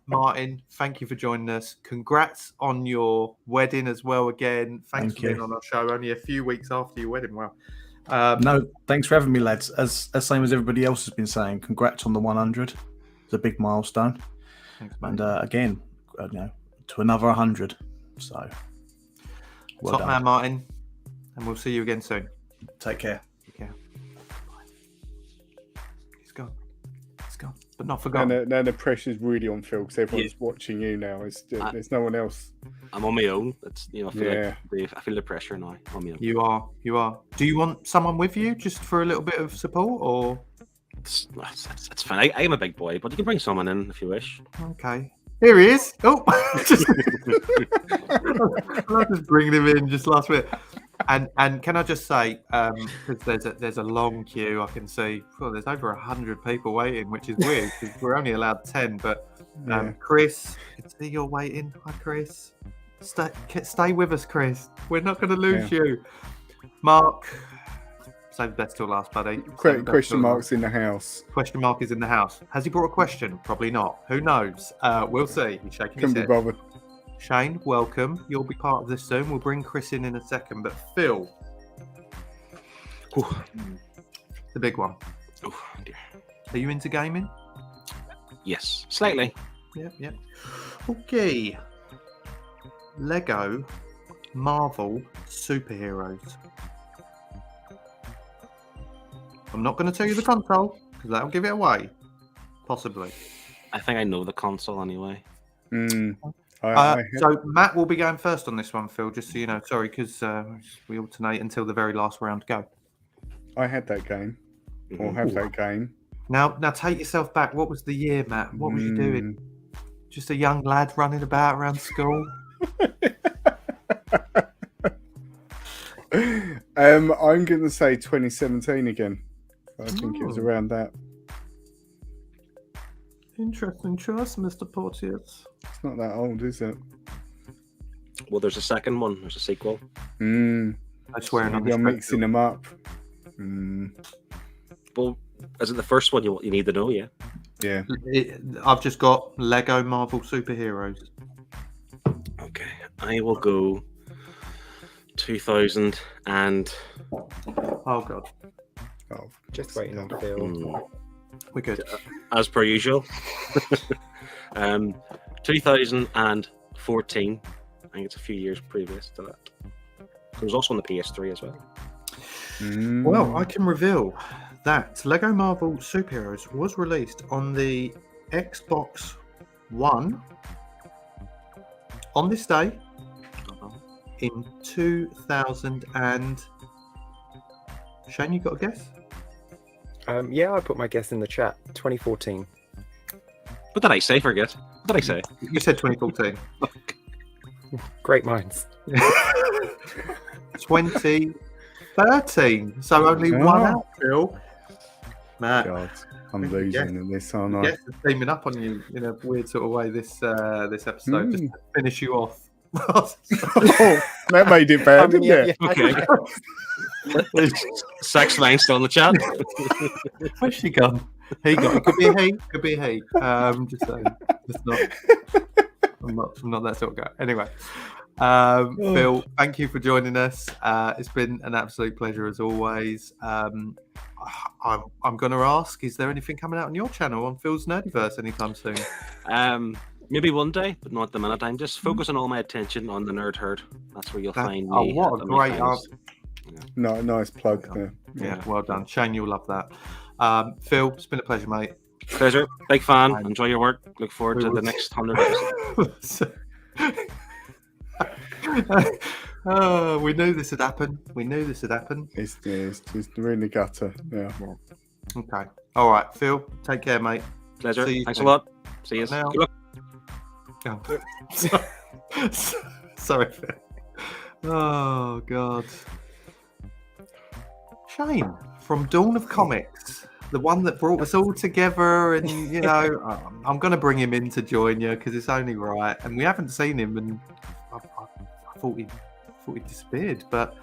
Martin, thank you for joining us. Congrats on your wedding as well. Again, thanks Thank for being you. on our show only a few weeks after your wedding. Wow. No, thanks for having me, lads. As same as everybody else has been saying, congrats on the 100. It's a big milestone. Thanks, mate. And again, to another 100. So, well Top done. man, Martin. And we'll see you again soon. Take care. Yeah. He's gone. He's gone. But not forgotten. Now the pressure's really on Phil because everyone's watching you now. There's no one else. I'm on my own. It's I feel Yeah. I feel the pressure now. On my own. You are. Do you want someone with you just for a little bit of support, or? It's fine. I'm a big boy, but you can bring someone in if you wish. Okay. Here he is. Oh, I'll just bring him in just last minute. And can I just say, because there's a long queue, I can see. Well, there's over 100 people waiting, which is weird because we're only allowed 10. But Chris, I can see you're waiting. Hi, Chris. Stay with us, Chris. We're not going to lose you. Mark, save the best till last, buddy. Question marks in the house. Question mark is in the house. Has he brought a question? Probably not. Who knows? We'll see. He's shaking his Couldn't be head. bothered. Shane, welcome. You'll be part of this soon. We'll bring Chris in a second. But Phil, the big one. Oh dear. Are you into gaming? Yes, slightly. Yep. Okay. Lego Marvel superheroes. I'm not going to tell you the console because that'll give it away. Possibly. I think I know the console anyway. So Matt will be going first on this one, Phil, just so you know. Sorry, because we alternate until the very last round go. I had that game. Or have that game. Now take yourself back. What was the year, Matt? What was you doing? Just a young lad running about around school? I'm going to say 2017 again. I think it was around that. Interesting choice, Mr. Porteous. It's not that old, is it? Well, there's a second one. There's a sequel. I swear maybe I'm mixing them up. Well, is it the first one you need to know? Yeah. Yeah. I've just got Lego Marvel Superheroes. Okay, I will go 2000 and. Oh god. Oh, just waiting on Phil. We're good. As per usual. 2014. I think it's a few years previous to that. It was also on the PS3 as well. Well, I can reveal that Lego Marvel Superheroes was released on the Xbox One on this day in 2000 and... Shane, you got a guess? Yeah, I put my guess in the chat. 2014. What did I say? Forget. What did I say? You said 2014. Great minds. 2013. So only one out, Phil. Matt. God, I'm losing in this, aren't I? Yes, it's teaming up on you in a weird sort of way this episode, just to finish you off. That made it bad, didn't it? Okay. Sex line still in the chat. Where's she gone? He got it. Could be a he. Could be a he. Just saying. It's not. I'm not that sort of guy. Anyway, Phil, thank you for joining us. It's been an absolute pleasure as always. I'm going to ask: is there anything coming out on your channel on Phil's Nerdiverse anytime soon? Maybe one day, but not at the minute. I'm just focusing all my attention on the Nerd Herd. That's where you'll find me. Oh, what a great answer. No, nice plug there. Yeah, well done. Shane, you'll love that. Phil, it's been a pleasure, mate. Pleasure. Big fan. Enjoy your work. Look forward to the next 100 episodes. We knew this would happen. It's just in the gutter. Yeah. Okay. All right, Phil. Take care, mate. Pleasure. See you Thanks soon. a lot. See you. Now. Good luck. Oh. Sorry, Phil. Oh God. Shane from Dawn of Comics, the one that brought us all together, and you know, I'm going to bring him in to join you because it's only right. And we haven't seen him, and I thought he disappeared, but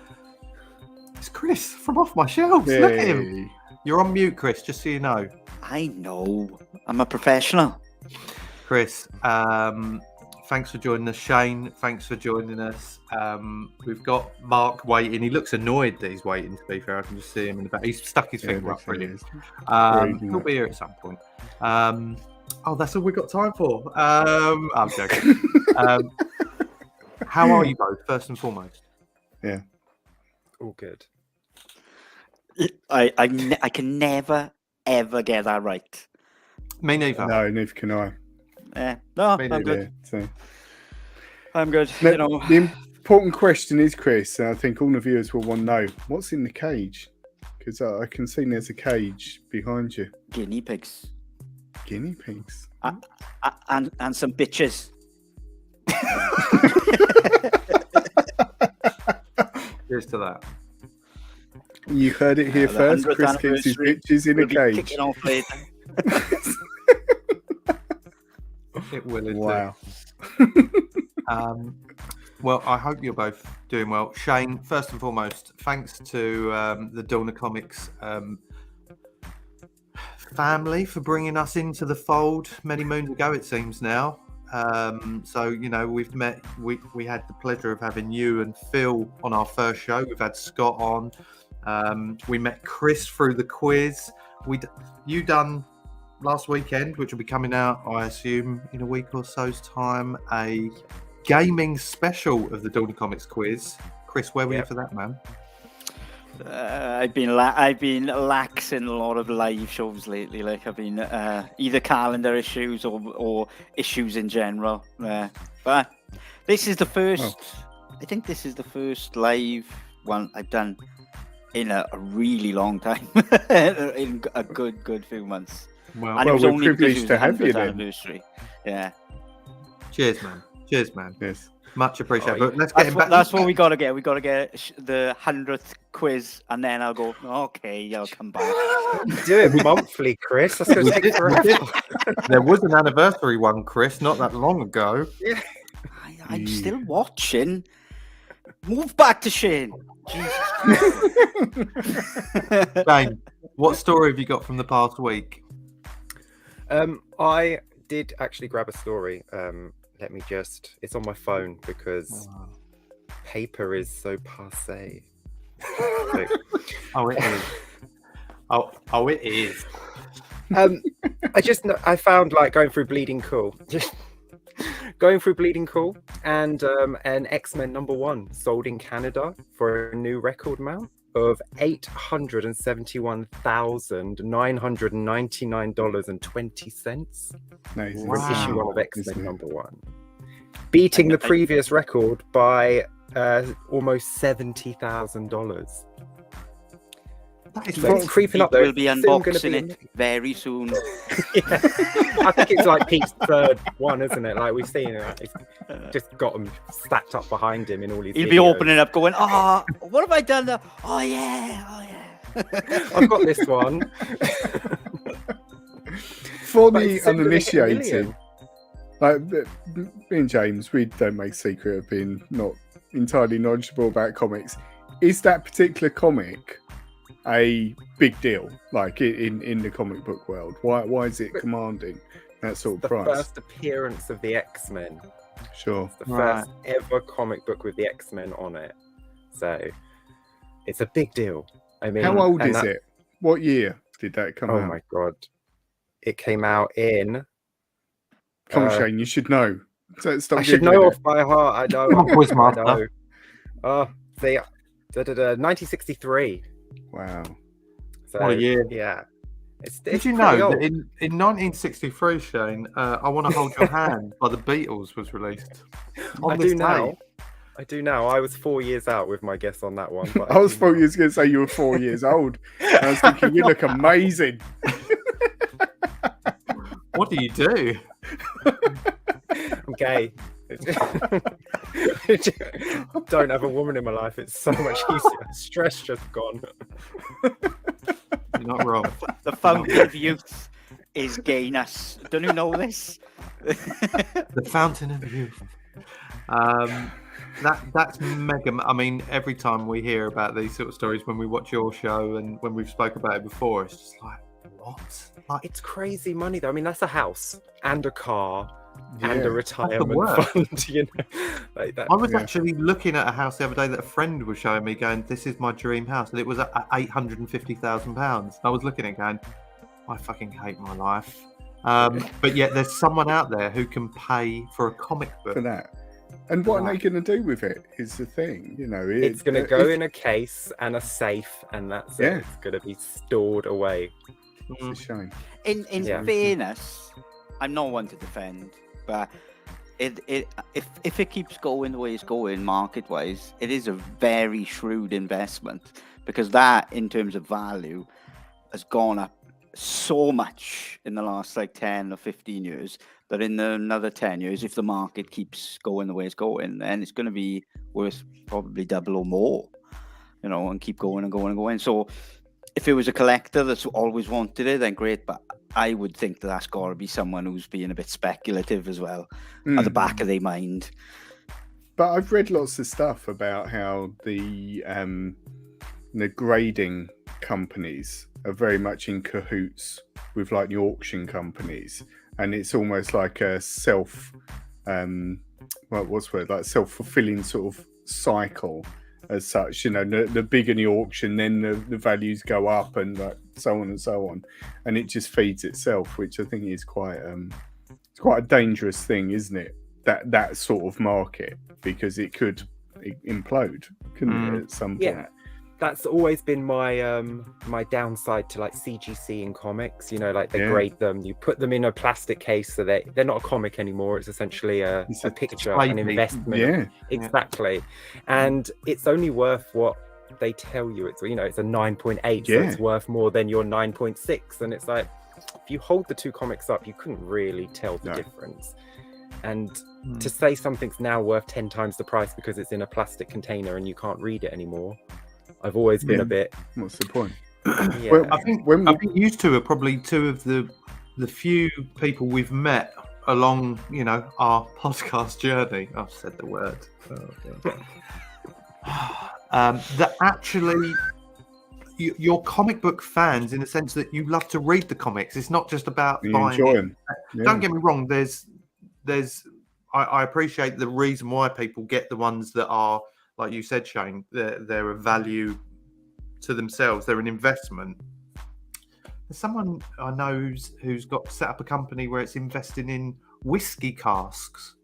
it's Chris from Off My Shelves. Hey. Look at him. You're on mute, Chris. Just so you know. I know. I'm a professional. Chris, thanks for joining us. Shane, thanks for joining us. We've got Mark waiting. He looks annoyed that he's waiting, to be fair. I can just see him in the back. He's stuck his finger up. Brilliant. He'll be here at some point. That's all we've got time for. I'm joking. How are you both, first and foremost? Yeah. All good. I can never, ever get that right. Me neither. No, neither can I. No, I'm good. So. I'm good. Now, the important question is, Chris, and I think all the viewers will want to know, what's in the cage? Because I can see there's a cage behind you. Guinea pigs. Guinea pigs? And some bitches. Cheers to that. You heard it here first. Chris keeps his bitches in a cage. Kicking off later. It will. Wow. Well, I hope you're both doing well. Shane, first and foremost, thanks to the Dawn of Comics family for bringing us into the fold many moons ago, it seems now. So, you know, we've met, we had the pleasure of having you and Phil on our first show. We've had Scott on. We met Chris through the quiz. You done last weekend, which will be coming out, I assume, in a week or so's time, a gaming special of the Dawn of Comics quiz. Chris, where were you for that, man? I've been lax in a lot of live shows lately. Like I've been either calendar issues or issues in general. But this is the first. I think this is the first live one I've done in a really long time. In a good few months. Well, and it was we're only privileged to have you then. Anniversary. Yeah. Cheers, man. Cheers, man. Yes. Much appreciated. Oh, But let's get him back. That's what we gotta get. We gotta get the 100th quiz, and then I'll go. Okay, I'll come back. Do it monthly, Chris. That's going to take forever. There was an anniversary one, Chris, not that long ago. Yeah. I'm still watching. Move back to Shane. Jesus. Shane, what story have you got from the past week? I did actually grab a story. Let me just. It's on my phone because paper is so passé. Oh, it is. Oh, it is. I found like going through Bleeding Cool, and an X-Men #1 sold in Canada for a new record amount of $871,999.20. Nice. For issue 1 of X-Men #1, beating the previous record by almost $70,000. That is So it's creeping up there. We'll be unboxing it very soon. Yeah. I think it's like Pete's third one, isn't it? Like we've seen it. He's just got them stacked up behind him in all his He'll videos. be opening up, going, "Oh, what have I done? Oh yeah." I've got this one. For But the it's simply uninitiated, $1 like me and James, we don't make secret of being not entirely knowledgeable about comics. Is that particular comic a big deal, like in the comic book world? Why is it commanding that sort of The price? first appearance of the X-Men. Sure. It's the first ever comic book with the X-Men on it. So it's a big deal. I mean, how old is it? What year did that come out? Oh my god. It came out in Come on, Shane, you should know. Stop I should Googling know it. off by heart. I know. Come on, Quizmaster. I know. Oh, 1963. Wow. So, What a year. Yeah. Did you know that in 1963, Shane, I Want to Hold Your Hand by the Beatles was released? I do now. I was 4 years out with my guess on that one. But I was thought you was going to say you were 4 years old. I was thinking, you look amazing. What do you do? I'm gay. Don't have a woman in my life. It's so much easier. Stress just gone. You're not wrong. The fountain of youth is gayness. Don't you know this? The fountain of youth. That's mega. I mean, every time we hear about these sort of stories when we watch your show and when we've spoke about it before, it's just like, what? Like, it's crazy money though. I mean, that's a house and a car and Yeah. a retirement fund. You know, like that. I was actually looking at a house the other day that a friend was showing me, going, "This is my dream house," and it was at £850,000. I was looking at it going, "I fucking hate my life." But yet, there's someone out there who can pay for a comic book For that. And what are they going to do with it is the thing, you know. It's going to go in a case and a safe, and that's it. It's going to be stored away. It's a shame. In fairness, I'm not one to defend, but if it keeps going the way it's going market-wise, it is a very shrewd investment, because that, in terms of value, has gone up so much in the last like 10 or 15 years that in another 10 years, if the market keeps going the way it's going, then it's going to be worth probably double or more, you know, and keep going and going and going. So if it was a collector that's always wanted it, then great. But I would think that that's got to be someone who's being a bit speculative as well, at the back of their mind. But I've read lots of stuff about how the grading companies are very much in cahoots with like the auction companies, and it's almost like a self-fulfilling sort of cycle as such. You know, the bigger the auction, then the values go up, and so on and so on, and it just feeds itself, which I think is quite it's quite a dangerous thing, isn't it? That sort of market, because it could implode, couldn't it, at some point? Yeah, that's always been my my downside to like CGC in comics. You know, like they grade them, you put them in a plastic case, so they're not a comic anymore. It's essentially a picture, an investment. Yeah, exactly. And it's only worth what they tell you. It's, you know, it's a 9.8, so it's worth more than your 9.6. And it's like, if you hold the two comics up, you couldn't really tell the difference. And to say something's now worth 10 times the price because it's in a plastic container and you can't read it anymore, I've always been a bit. What's the point? Yeah. Well, I think you two are probably two of the few people we've met along, our podcast journey. I've said the word. That actually, you're comic book fans in the sense that you love to read the comics. It's not just about buying them. Yeah. Don't get me wrong. I appreciate the reason why people get the ones that are, like you said, Shane. They're a value to themselves. They're an investment. There's someone I know who's got set up a company where it's investing in whiskey casks,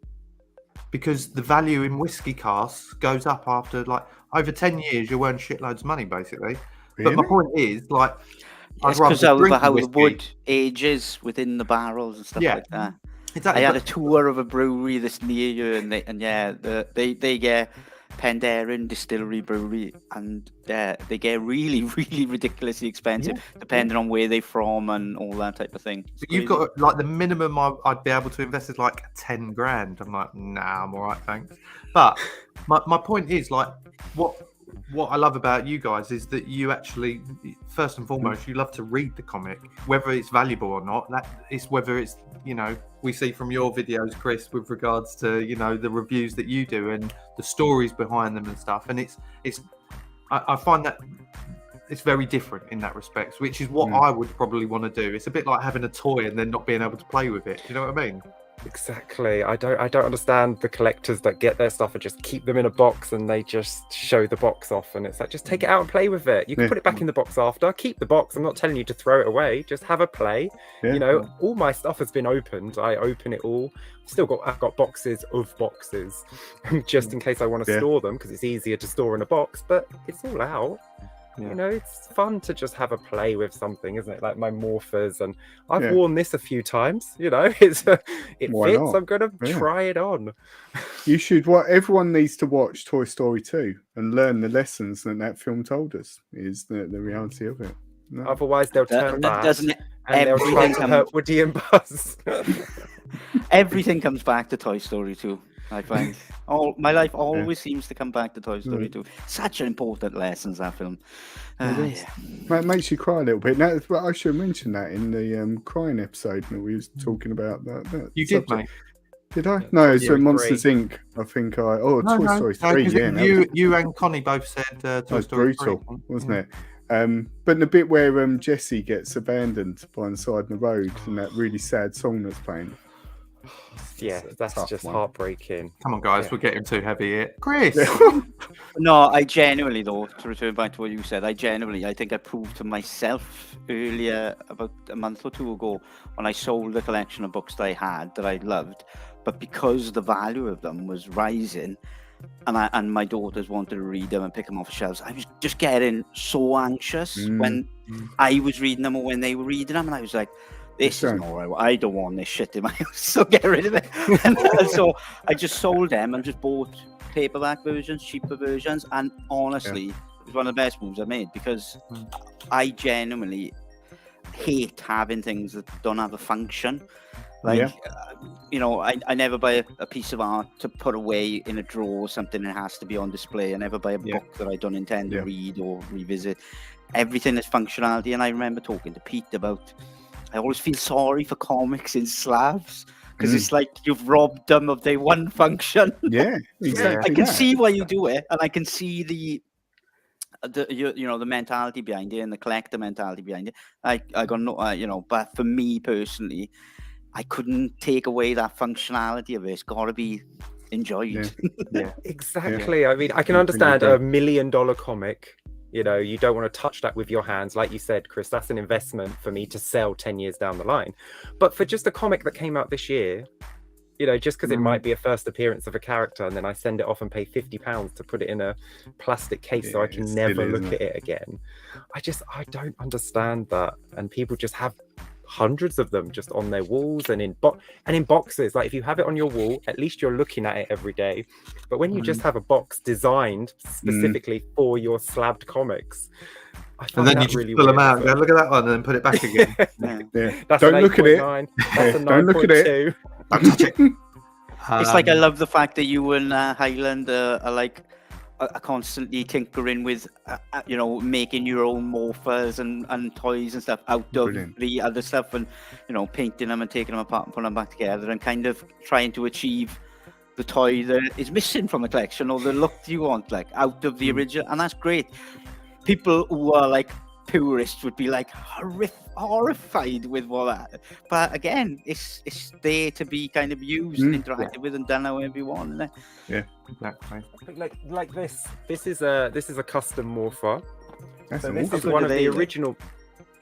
because the value in whiskey casks goes up after over 10 years. You'll earn shitloads of money basically. Really? But my point is it's because of how the wood ages within the barrels and stuff like that. Exactly. I had a tour of a brewery that's near you, and they get Penderyn Distillery Brewery, and they get really, really ridiculously expensive depending on where they're from and all that type of thing. So you've got the minimum I'd be able to invest is 10 grand. I'm like, nah, I'm all right, thanks. But my point is what I love about you guys is that you actually, first and foremost, you love to read the comic, whether it's valuable or not. That is whether it's, we see from your videos, Chris, with regards to, the reviews that you do and the stories behind them and stuff. And I find that it's very different in that respect, which is what I would probably want to do. It's a bit like having a toy and then not being able to play with it. You know what I mean? Exactly. I don't understand the collectors that get their stuff and just keep them in a box and they just show the box off, and it's like, just take it out and play with it. You can put it back in the box after. Keep the box. I'm not telling you to throw it away. Just have a play. All my stuff has been opened. I open it all. I've got boxes of boxes just in case I want to store them, because it's easier to store in a box, but it's all out. It's fun to just have a play with something, isn't it? Like my morphers, and I've worn this a few times. It fits. Not? I'm gonna try it on. You should. Everyone needs to watch Toy Story 2 and learn the lessons that film told us. Is the reality of it? No. Otherwise, they'll turn back and they'll try to hurt Woody and Buzz. Everything comes back to Toy Story 2. I find my life always seems to come back to Toy Story 2. Such an important lesson, that film. It makes you cry a little bit. Now, I should mention that in the crying episode that we was talking about. That you did, mate. Did I? No, it's Monsters Inc. I think Toy Story 3. You and Connie both said Toy Story 3. Brutal, wasn't it? But the bit where Jessie gets abandoned by the side of the road and that really sad song that's playing. Yeah, that's just heartbreaking. Come on, guys, we're getting too heavy here. Chris! No, I genuinely, though, to return back to what you said, I think I proved to myself earlier, about a month or two ago, when I sold the collection of books that I had that I loved, but because the value of them was rising, and my daughters wanted to read them and pick them off the shelves, I was just getting so anxious when I was reading them or when they were reading them, and I was like, this is not right. I don't want this shit in my house, so get rid of it. And so I just sold them and just bought paperback versions, cheaper versions, and honestly, it was one of the best moves I made, because I genuinely hate having things that don't have a function. I never buy a piece of art to put away in a drawer or something that has to be on display. I never buy a book that I don't intend to read or revisit. Everything is functionality. And I remember talking to Pete about, I always feel sorry for comics in slabs, because it's like you've robbed them of their one function. Yeah, exactly. I can see why you do it, and I can see the mentality behind it and the collector mentality behind it. I got no, but for me personally, I couldn't take away that functionality of it. It's got to be enjoyed. Yeah, exactly. I mean, I can understand $1 million comic. You don't want to touch that with your hands. Like you said, Chris, that's an investment for me to sell 10 years down the line. But for just a comic that came out this year, just because it might be a first appearance of a character, and then I send it off and pay £50 to put it in a plastic case so I can never look at it again. I don't understand that. And people just have hundreds of them just on their walls and in boxes. Like, if you have it on your wall, at least you're looking at it every day. But when you just have a box designed specifically for your slabbed comics, and then you just really pull them out and go, look at that one, and then put it back again. That's don't look at it. That's a 9.2. Don't touch it. It's like I love the fact that you and Highland are like are constantly tinkering with, making your own morphers and toys and stuff out of the other stuff, and painting them and taking them apart and putting them back together, and kind of trying to achieve the toy that is missing from the collection or the look you want, like out of the original, and that's great. People who are like purists would be like horrified with all that, but again, it's there to be kind of used and interacted with and done however you want, isn't it? Yeah, exactly. Like this is a custom morpher. That's so this is one of the original.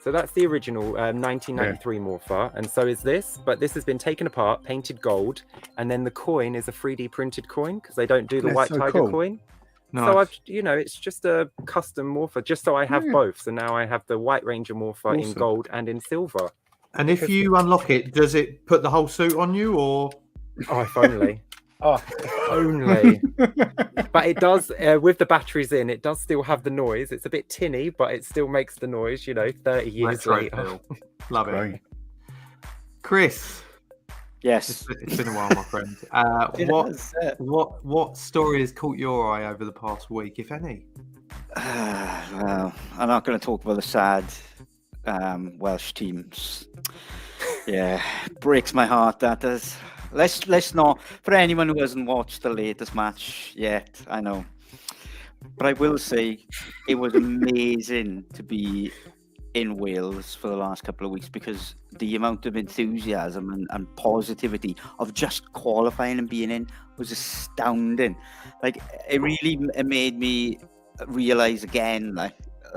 So that's the original 1993 morpher, and so is this. But this has been taken apart, painted gold, and then the coin is a 3D printed coin because they don't do the white tiger coin. Nice. So I've, it's just a custom morpher, just so I have both. So now I have the White Ranger morpher in gold and in silver. And if you unlock it, does it put the whole suit on you, or? Oh, if only. Oh, if only. But it does, with the batteries in, it does still have the noise. It's a bit tinny, but it still makes the noise, 30 years later. Love it. Chris. Yes. It's been a while, my friend. What story has caught your eye over the past week, if any? Well, I'm not going to talk about the sad Welsh teams. Yeah, breaks my heart, that does. Let's not, for anyone who hasn't watched the latest match yet, I know, but I will say it was amazing to be in Wales for the last couple of weeks, because the amount of enthusiasm and positivity of just qualifying and being in was astounding. Like, it made me realize again, like,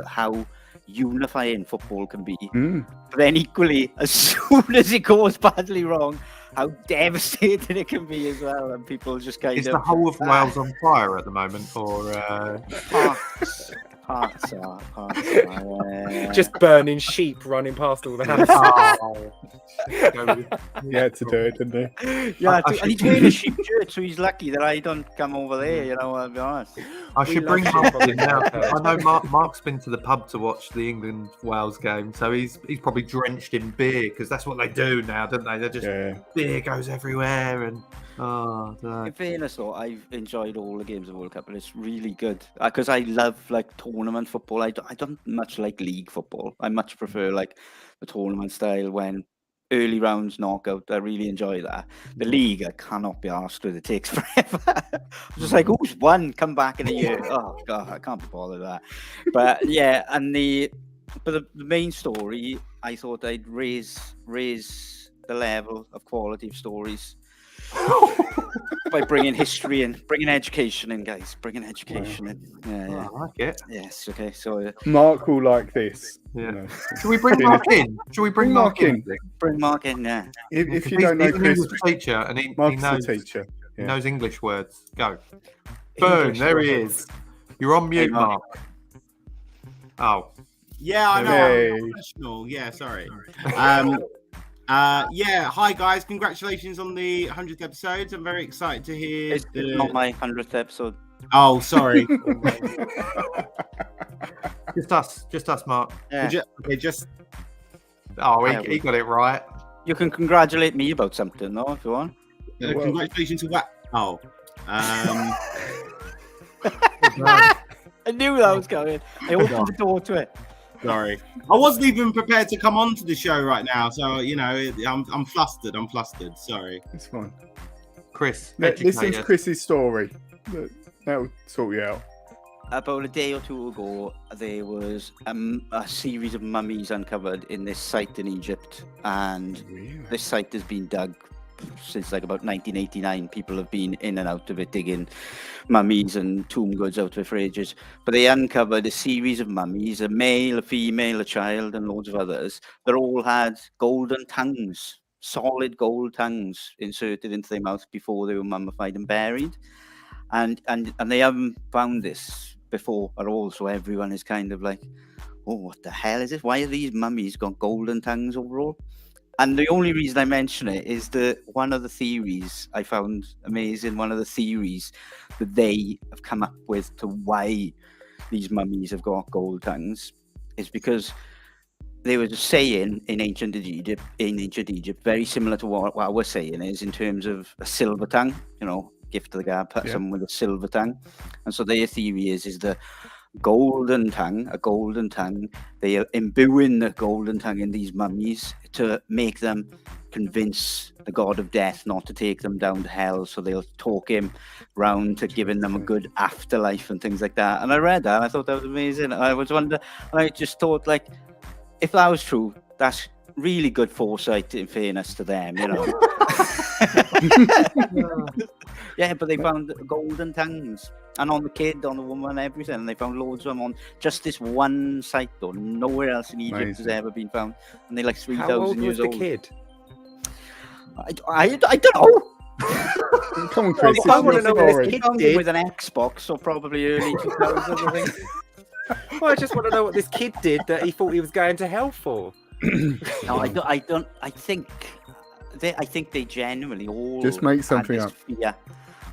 how unifying football can be. But then equally, as soon as it goes badly wrong, how devastating it can be as well, and people just kind Is of... the whole of Wales on fire at the moment, or... Parts are. Just burning sheep running past all the houses. He had to do it, didn't he? Yeah, and he's wearing a sheep shirt, so he's lucky that I don't come over there, I'll be honest. I should bring Mark in now. I know Mark's been to the pub to watch the England-Wales game, so he's probably drenched in beer, because that's what they do now, don't they? They're just beer goes everywhere, and in fairness, though, I've enjoyed all the games of the World Cup, and it's really good because I love tournament football. I don't much like league football. I much prefer the tournament style, when early rounds knockout. I really enjoy that. The league, I cannot be arsed with. It takes forever. I'm just like, who's won? Come back in a year. Oh god, I can't be bothered with that. But yeah, and the main story, I thought I'd raise the level of quality of stories by bringing history in, bringing education in, guys. Bringing education in. Yeah. I like it. Yes. Okay. So Mark will like this. Yeah. Should we bring Mark in? Should we bring Mark in? Bring Mark in. Yeah. If you don't know Chris, he's a teacher, and he knows the teacher. He knows English words. Go. Boom. There he is. You're on mute, Mark. Oh. Yeah, I know. I'm professional. Yeah, sorry. Yeah, hi guys, congratulations on the 100th episode. I'm very excited to hear. It's not my 100th episode. Oh, sorry. just us, Mark. Yeah. Oh, he got it right. You can congratulate me about something, though, if you want. Congratulations to what? Oh. I knew that was coming. I opened the door to it. Sorry, I wasn't even prepared to come on to the show right now, so I'm flustered. Sorry, it's fine. Chris, listen to Chris's story. That'll sort you out. About a day or two ago, there was a series of mummies uncovered in this site in Egypt, and this site has been dug since about 1989. People have been in and out of it, digging mummies and tomb goods out of it for ages. But they uncovered a series of mummies, a male, a female, a child, and loads of others, that all had golden tongues, solid gold tongues inserted into their mouth before they were mummified and buried. And they haven't found this before at all, so everyone is kind of like, oh, what the hell is this? Why have these mummies got golden tongues overall? And the only reason I mention it is that one of the theories I found amazing, one of the theories that they have come up with to why these mummies have got gold tongues, is because there was a saying in ancient Egypt, very similar to what we're saying is in terms of a silver tongue, gift of the gab, someone with a silver tongue. And so their theory is the golden tongue, they are imbuing the golden tongue in these mummies to make them convince the god of death not to take them down to hell, so they'll talk him round to giving them a good afterlife and things like that. And I read that and I thought that was amazing. I just thought, like, if that was true, that's really good foresight, in fairness to them, Yeah, but they found golden tongues, and on the kid, on the woman, everything, and they found loads of them on just this one site, though. Nowhere else in Egypt has ever been found, and they're like 3,000 years old. How old was the kid? I don't know. Come on, Chris. I want to know what this kid did with an Xbox, or probably early 2000s, I think. Well, I just want to know what this kid did that he thought he was going to hell for. No, I don't. I think they genuinely all just make something had up. this fear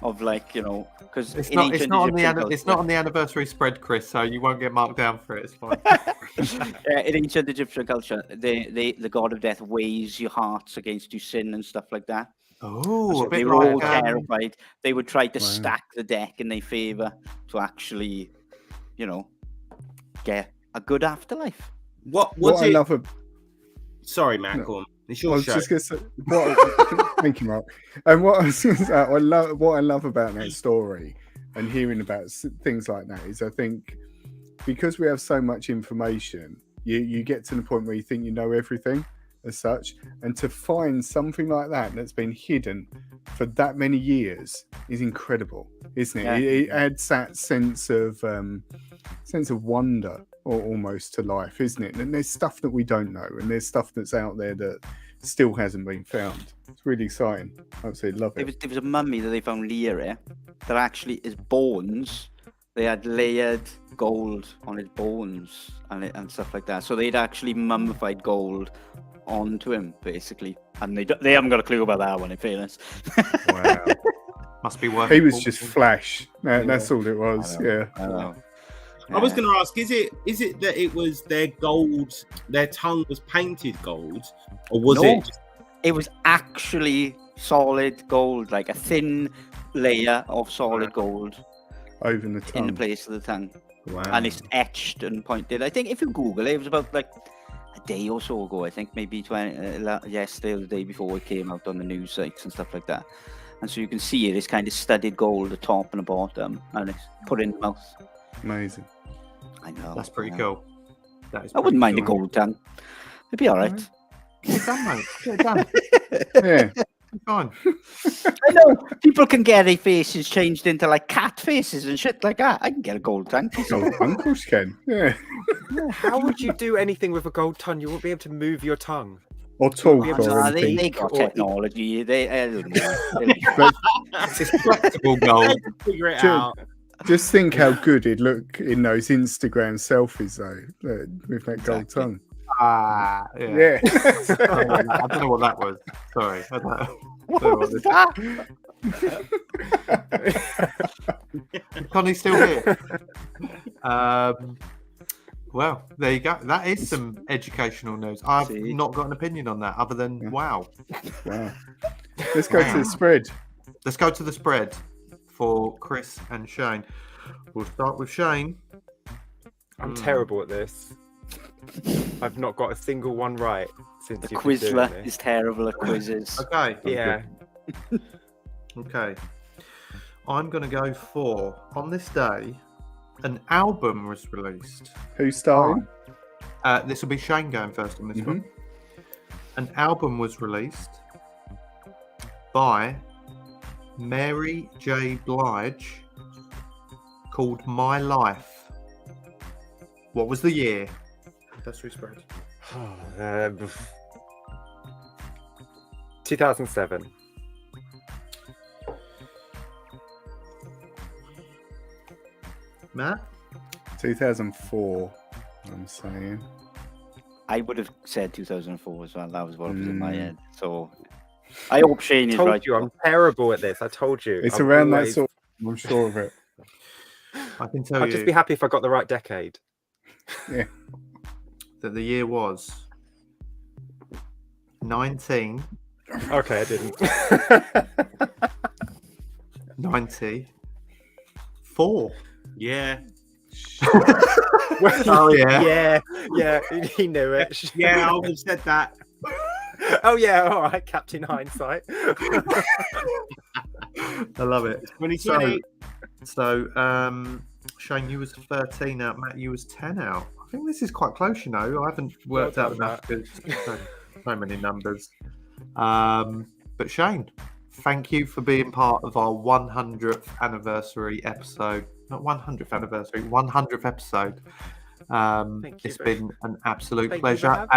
of, like, because it's not on the anniversary spread, Chris. So you won't get marked down for it. It's fine. In ancient Egyptian culture, the god of death weighs your hearts against your sin and stuff like that. Oh, so they were all terrified. They would try to stack the deck in their favor to actually, get a good afterlife. What I love Sorry, Matt. Go on. It's your show. Just gonna say, thank you, Mark. And what I was going to say, what I love about that story and hearing about things like that is, I think, because we have so much information, you get to the point where you think you know everything as such, and to find something like that that's been hidden for that many years is incredible, isn't it? Yeah. It adds that sense of wonder or almost to life, isn't it? And there's stuff that we don't know, and there's stuff that's out there that still hasn't been found. It's really exciting. Absolutely love it. There was a mummy that they found that actually his bones, they had layered gold on his bones and stuff like that. So they'd actually mummified gold onto him, basically. And they haven't got a clue about that one, in fairness. Wow. Must be worth. He was just flash. That's all it was. I know. I was going to ask: is it that it was their gold? Their tongue was painted gold, or was it? It was actually solid gold, like a thin layer of solid gold over the tongue, in the place of the tongue. Wow! And it's etched and pointed. I think if you Google it, it was about like a day or so ago. I think maybe yesterday or the day before it came out on the news sites and stuff like that. And so you can see it. It's kind of studded gold, the top and the bottom, and it's put in the mouth. Amazing. I know. That's pretty cool. I wouldn't mind a gold tongue. It'd be all right. Get it done, mate. Get it done. Yeah. Fine. I know people can get their faces changed into like cat faces and shit like that. I can get a gold tongue. Uncles can. Yeah. How would you do anything with a gold tongue? You won't be able to move your tongue. Or talk. They got technology. I don't know. It's flexible gold. Figure it out. Just think how good it'd look in those Instagram selfies, though, with that gold tongue. Yeah. I don't know what that was. Sorry. I don't know. What was that? Connie's still here. Well, there you go. That is some educational news. I've not got an opinion on that other than wow. Let's go to the spread. Let's go to the spread for Chris and Shane. We'll start with Shane. I'm terrible at this. I've not got a single one right since the Quizler is terrible at quizzes. Okay. Yeah. Okay. I'm going to go for, on this day, an album was released. Who's starting? This will be Shane going first on this one. An album was released by Mary J. Blige called My Life. What was the year? That's spread. 2007. Matt? 2004, I'm saying. I would have said 2004 as well. That was what was in my head. So I hope Shane is right. I told you, I'm terrible at this. I told you. It's around that sort of, I'm sure of it. I can tell you. I'd just be happy if I got the right decade. Yeah. that the year was 19. Okay, I didn't. 94. Yeah. Oh yeah. yeah, he knew it. Yeah, I would have said that. Oh yeah, all right, Captain Hindsight. I love it. 2020. So, Shane, you was 13 out. Matt, you was 10 out. I think this is quite close. I haven't worked out enough because so many numbers. But Shane, thank you for being part of our 100th anniversary episode. Not 100th anniversary, 100th episode. It's been an absolute pleasure.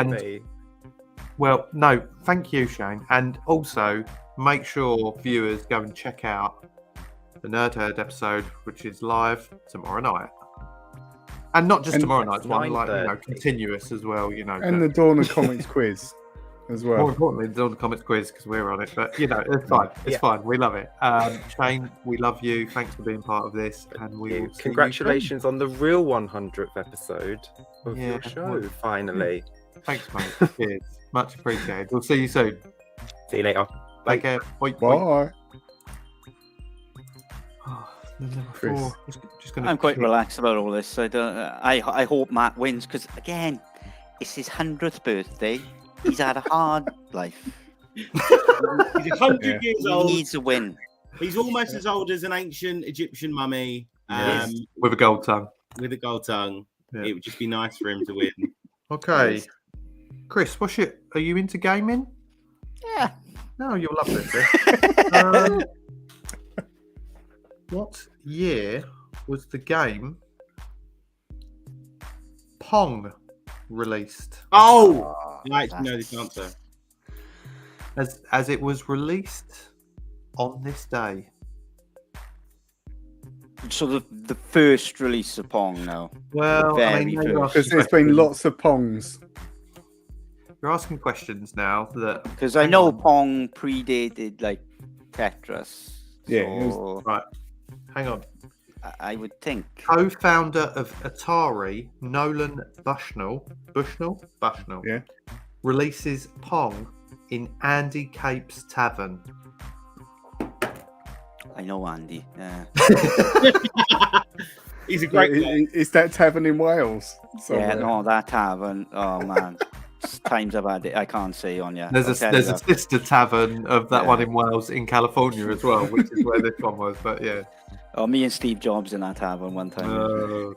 Well, no, thank you, Shane. And also, make sure viewers go and check out the Nerd Herd episode, which is live tomorrow night. And not just tomorrow night's one, continuous as well, And the Dawn of Comics quiz as well. More importantly, the Dawn of Comics quiz, because we're on it. But, it's fine. It's fine. We love it. Shane, we love you. Thanks for being part of this. And Congratulations on the real 100th episode of your show, finally. Thanks, mate. Cheers. Much appreciated. We'll see you soon. See you later. Take care. Bye. Chris. I'm quite relaxed about all this. I hope Matt wins because again, it's his 100th birthday. He's had a hard life. He's 100 years old. He needs a win. He's almost as old as an ancient Egyptian mummy. With a gold tongue. With a gold tongue. Yeah. It would just be nice for him to win. Okay. Chris, are you into gaming? Yeah. No, you'll love this. What year was the game Pong released? Oh, I actually know this answer. As it was released on this day. So the first release of Pong now. Well, because there's been lots of Pongs. You're asking questions now that because I know Pong predated like Tetris. Yeah, so right. Hang on. I would think. Co-founder of Atari, Nolan Bushnell, yeah, releases Pong in Andy Cape's Tavern. I know Andy. Yeah. He's a great guy. Is that tavern in Wales? Somewhere? Yeah, no, that tavern. Oh man, times I've had it. I can't say on you. There's a sister tavern of that one in Wales in California as well, which is where this one was. But yeah. Oh, me and Steve Jobs in that tavern one time. Oh,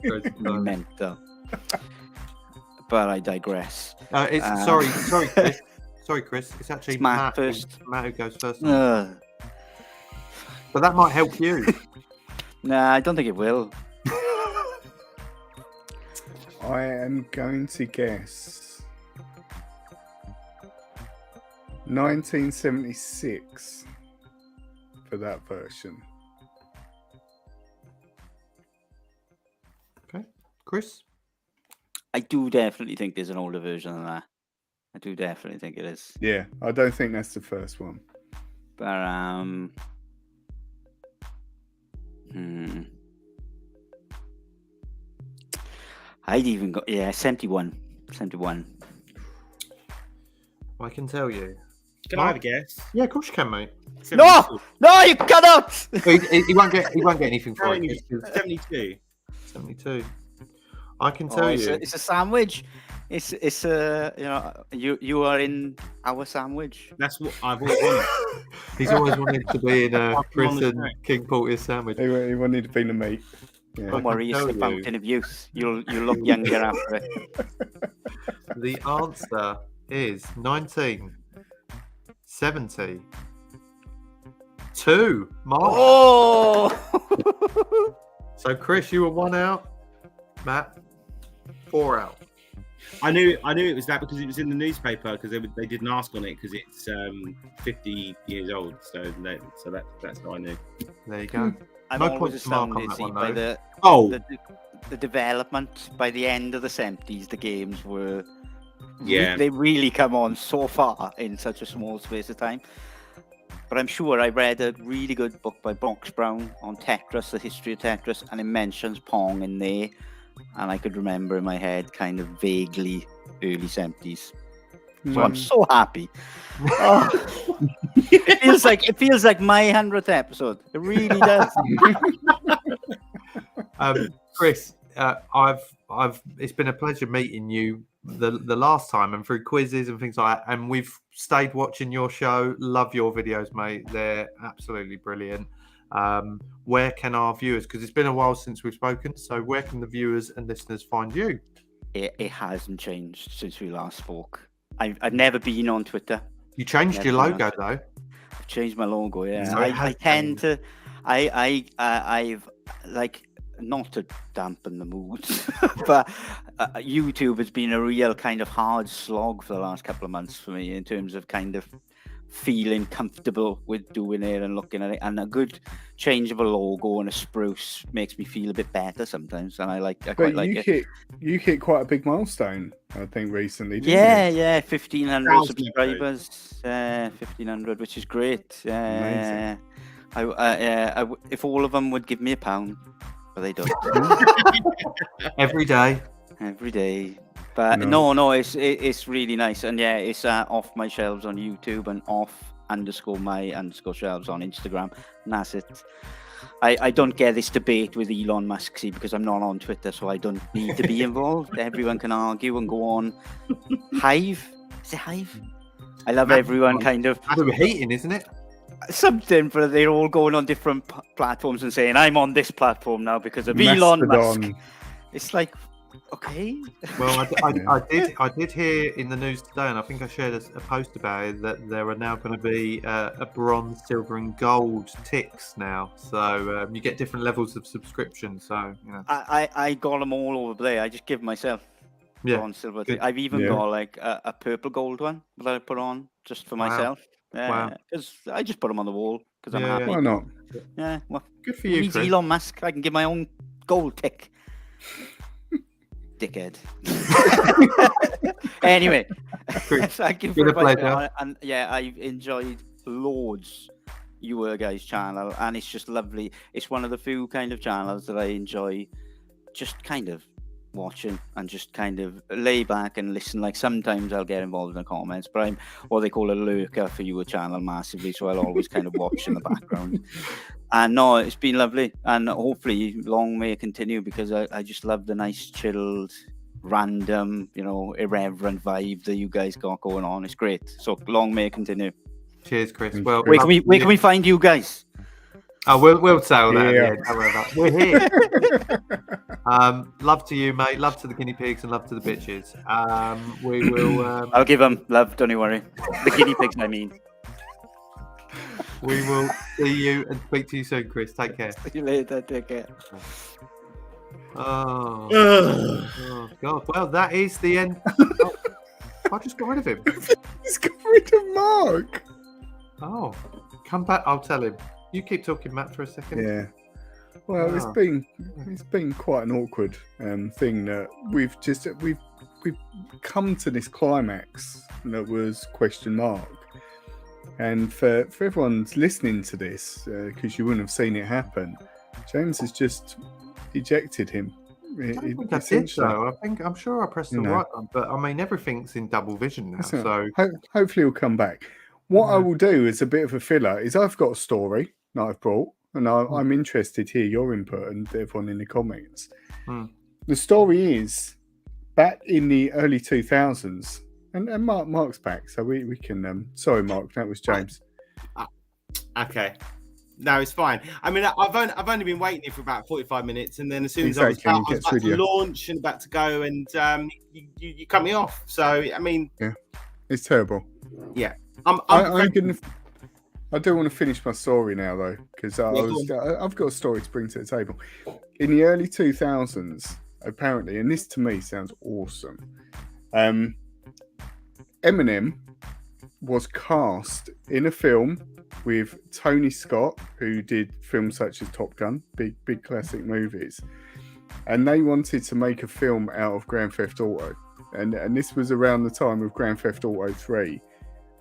mental. But I digress. Sorry, Chris. Sorry, Chris. It's actually Matt first. Matt who goes first. But that might help you. Nah, I don't think it will. I am going to guess 1976 for that version. Okay, Chris? I do definitely think there's an older version of that. I do definitely think it is. Yeah, I don't think that's the first one. But I'd even got 71. I can tell you. Can I have a guess? Yeah, of course you can, mate. 72. No, you cannot. He won't get anything for it. 72. 72. I can tell you. It's a sandwich. It's you are in our sandwich. That's what I've always wanted. He's always wanted to be in a prison King Porter's sandwich. He wanted to be the meat. Yeah. Don't worry, it's the fountain of youth. You'll look younger after it. The answer is 1972. March. Oh! So Chris, you were 1 out. Matt, 4 out. I knew it was that because it was in the newspaper because they did an ask on it because it's 50 years old. So that's what I knew. There you go. I'm no always points to mark on that one, by though. the development by the end of the 70s. The games were they really come on so far in such a small space of time. But I'm sure I read a really good book by Box Brown on Tetris, the history of Tetris, and it mentions Pong in there. And I could remember in my head kind of vaguely early 70s. So I'm so happy. Oh. It feels like my 100th episode. It really does. Chris, it's been a pleasure meeting you the last time and through quizzes and things like that. And we've stayed watching your show. Love your videos, mate. They're absolutely brilliant. Where can our viewers, because it's been a while since we've spoken, so where can the viewers and listeners find you? It hasn't changed since we last spoke. I've never been on Twitter. You changed your logo though. I've changed my logo. Yeah, So I tend to. I've like, not to dampen the mood, but YouTube has been a real kind of hard slog for the last couple of months for me in terms of kind of feeling comfortable with doing it and looking at it, and a good change of a logo and a spruce makes me feel a bit better sometimes, and I quite like it. You hit quite a big milestone, I think, recently, didn't you? Yeah, 1,500 subscribers, 1,500, which is great. Amazing. If all of them would give me £1, but they don't. Every day. But no, it's really nice, and yeah, it's off my shelves on YouTube and off_my_shelves on Instagram, and that's it. I don't get this debate with Elon Musk, see, because I'm not on Twitter, so I don't need to be involved. Everyone can argue and go on. Hive? Is it Hive? I love everyone kind of. We're hating, isn't it? Something, but they're all going on different platforms and saying, I'm on this platform now because of Elon Musk. It's like, okay. Well, I did hear in the news today, and I think I shared a post about it, that there are now going to be a bronze, silver, and gold ticks now. So you get different levels of subscription. So you know, I got them all over there. I just give myself bronze, silver. I've even got like a purple gold one that I put on just for myself. Because I just put them on the wall because I'm happy. Why not? Yeah, well, good for you, Chris. Elon Musk. I can give my own gold tick. Dickhead. Anyway, thank you for inviting me. And yeah, I've enjoyed loads your guys' channel, and it's just lovely. It's one of the few kind of channels that I enjoy just kind of watching and just kind of lay back and listen. Like sometimes I'll get involved in the comments, but I'm what they call a lurker for your channel massively, so I'll always kind of watch in the background. And no, it's been lovely, and hopefully long may it continue, because I just love the nice chilled, random, irreverent vibe that you guys got going on. It's great, so long may it continue. Cheers, Chris. Well, where can we find you guys? Oh, we'll tell that. Yeah. Don't worry about it. We're here. Love to you, mate. Love to the guinea pigs and love to the bitches. We will. I'll give them love. Don't you worry. The guinea pigs, I mean. We will see you and speak to you soon, Chris. Take care. See you later. Take care. Oh God. Well, that is the end. I just got rid of him. He's got rid of Mark. Oh, come back. I'll tell him. You keep talking, Matt, for a second. Yeah. Well, it's been quite an awkward thing that we've come to this climax that was ? And for everyone's listening to this, because you wouldn't have seen it happen, James has just ejected him. I think I did, though. I'm sure I pressed the right one, but I mean everything's in double vision now. So hopefully he'll come back. What I will do as a bit of a filler is I've got a story that I've brought, and I'm interested to hear your input and everyone in the comments. The story is back in the early 2000s, and Mark's back, so we can. Sorry, Mark, that was James. Okay, no, it's fine. I mean, I've only been waiting here for about 45 minutes, and then as soon as I was about to launch and about to go, and you cut me off. So I mean, yeah, it's terrible. Yeah. I do want to finish my story now, though, because I've got a story to bring to the table. In the early 2000s, apparently, and this to me sounds awesome, Eminem was cast in a film with Tony Scott, who did films such as Top Gun, big classic movies, and they wanted to make a film out of Grand Theft Auto, and this was around the time of Grand Theft Auto 3.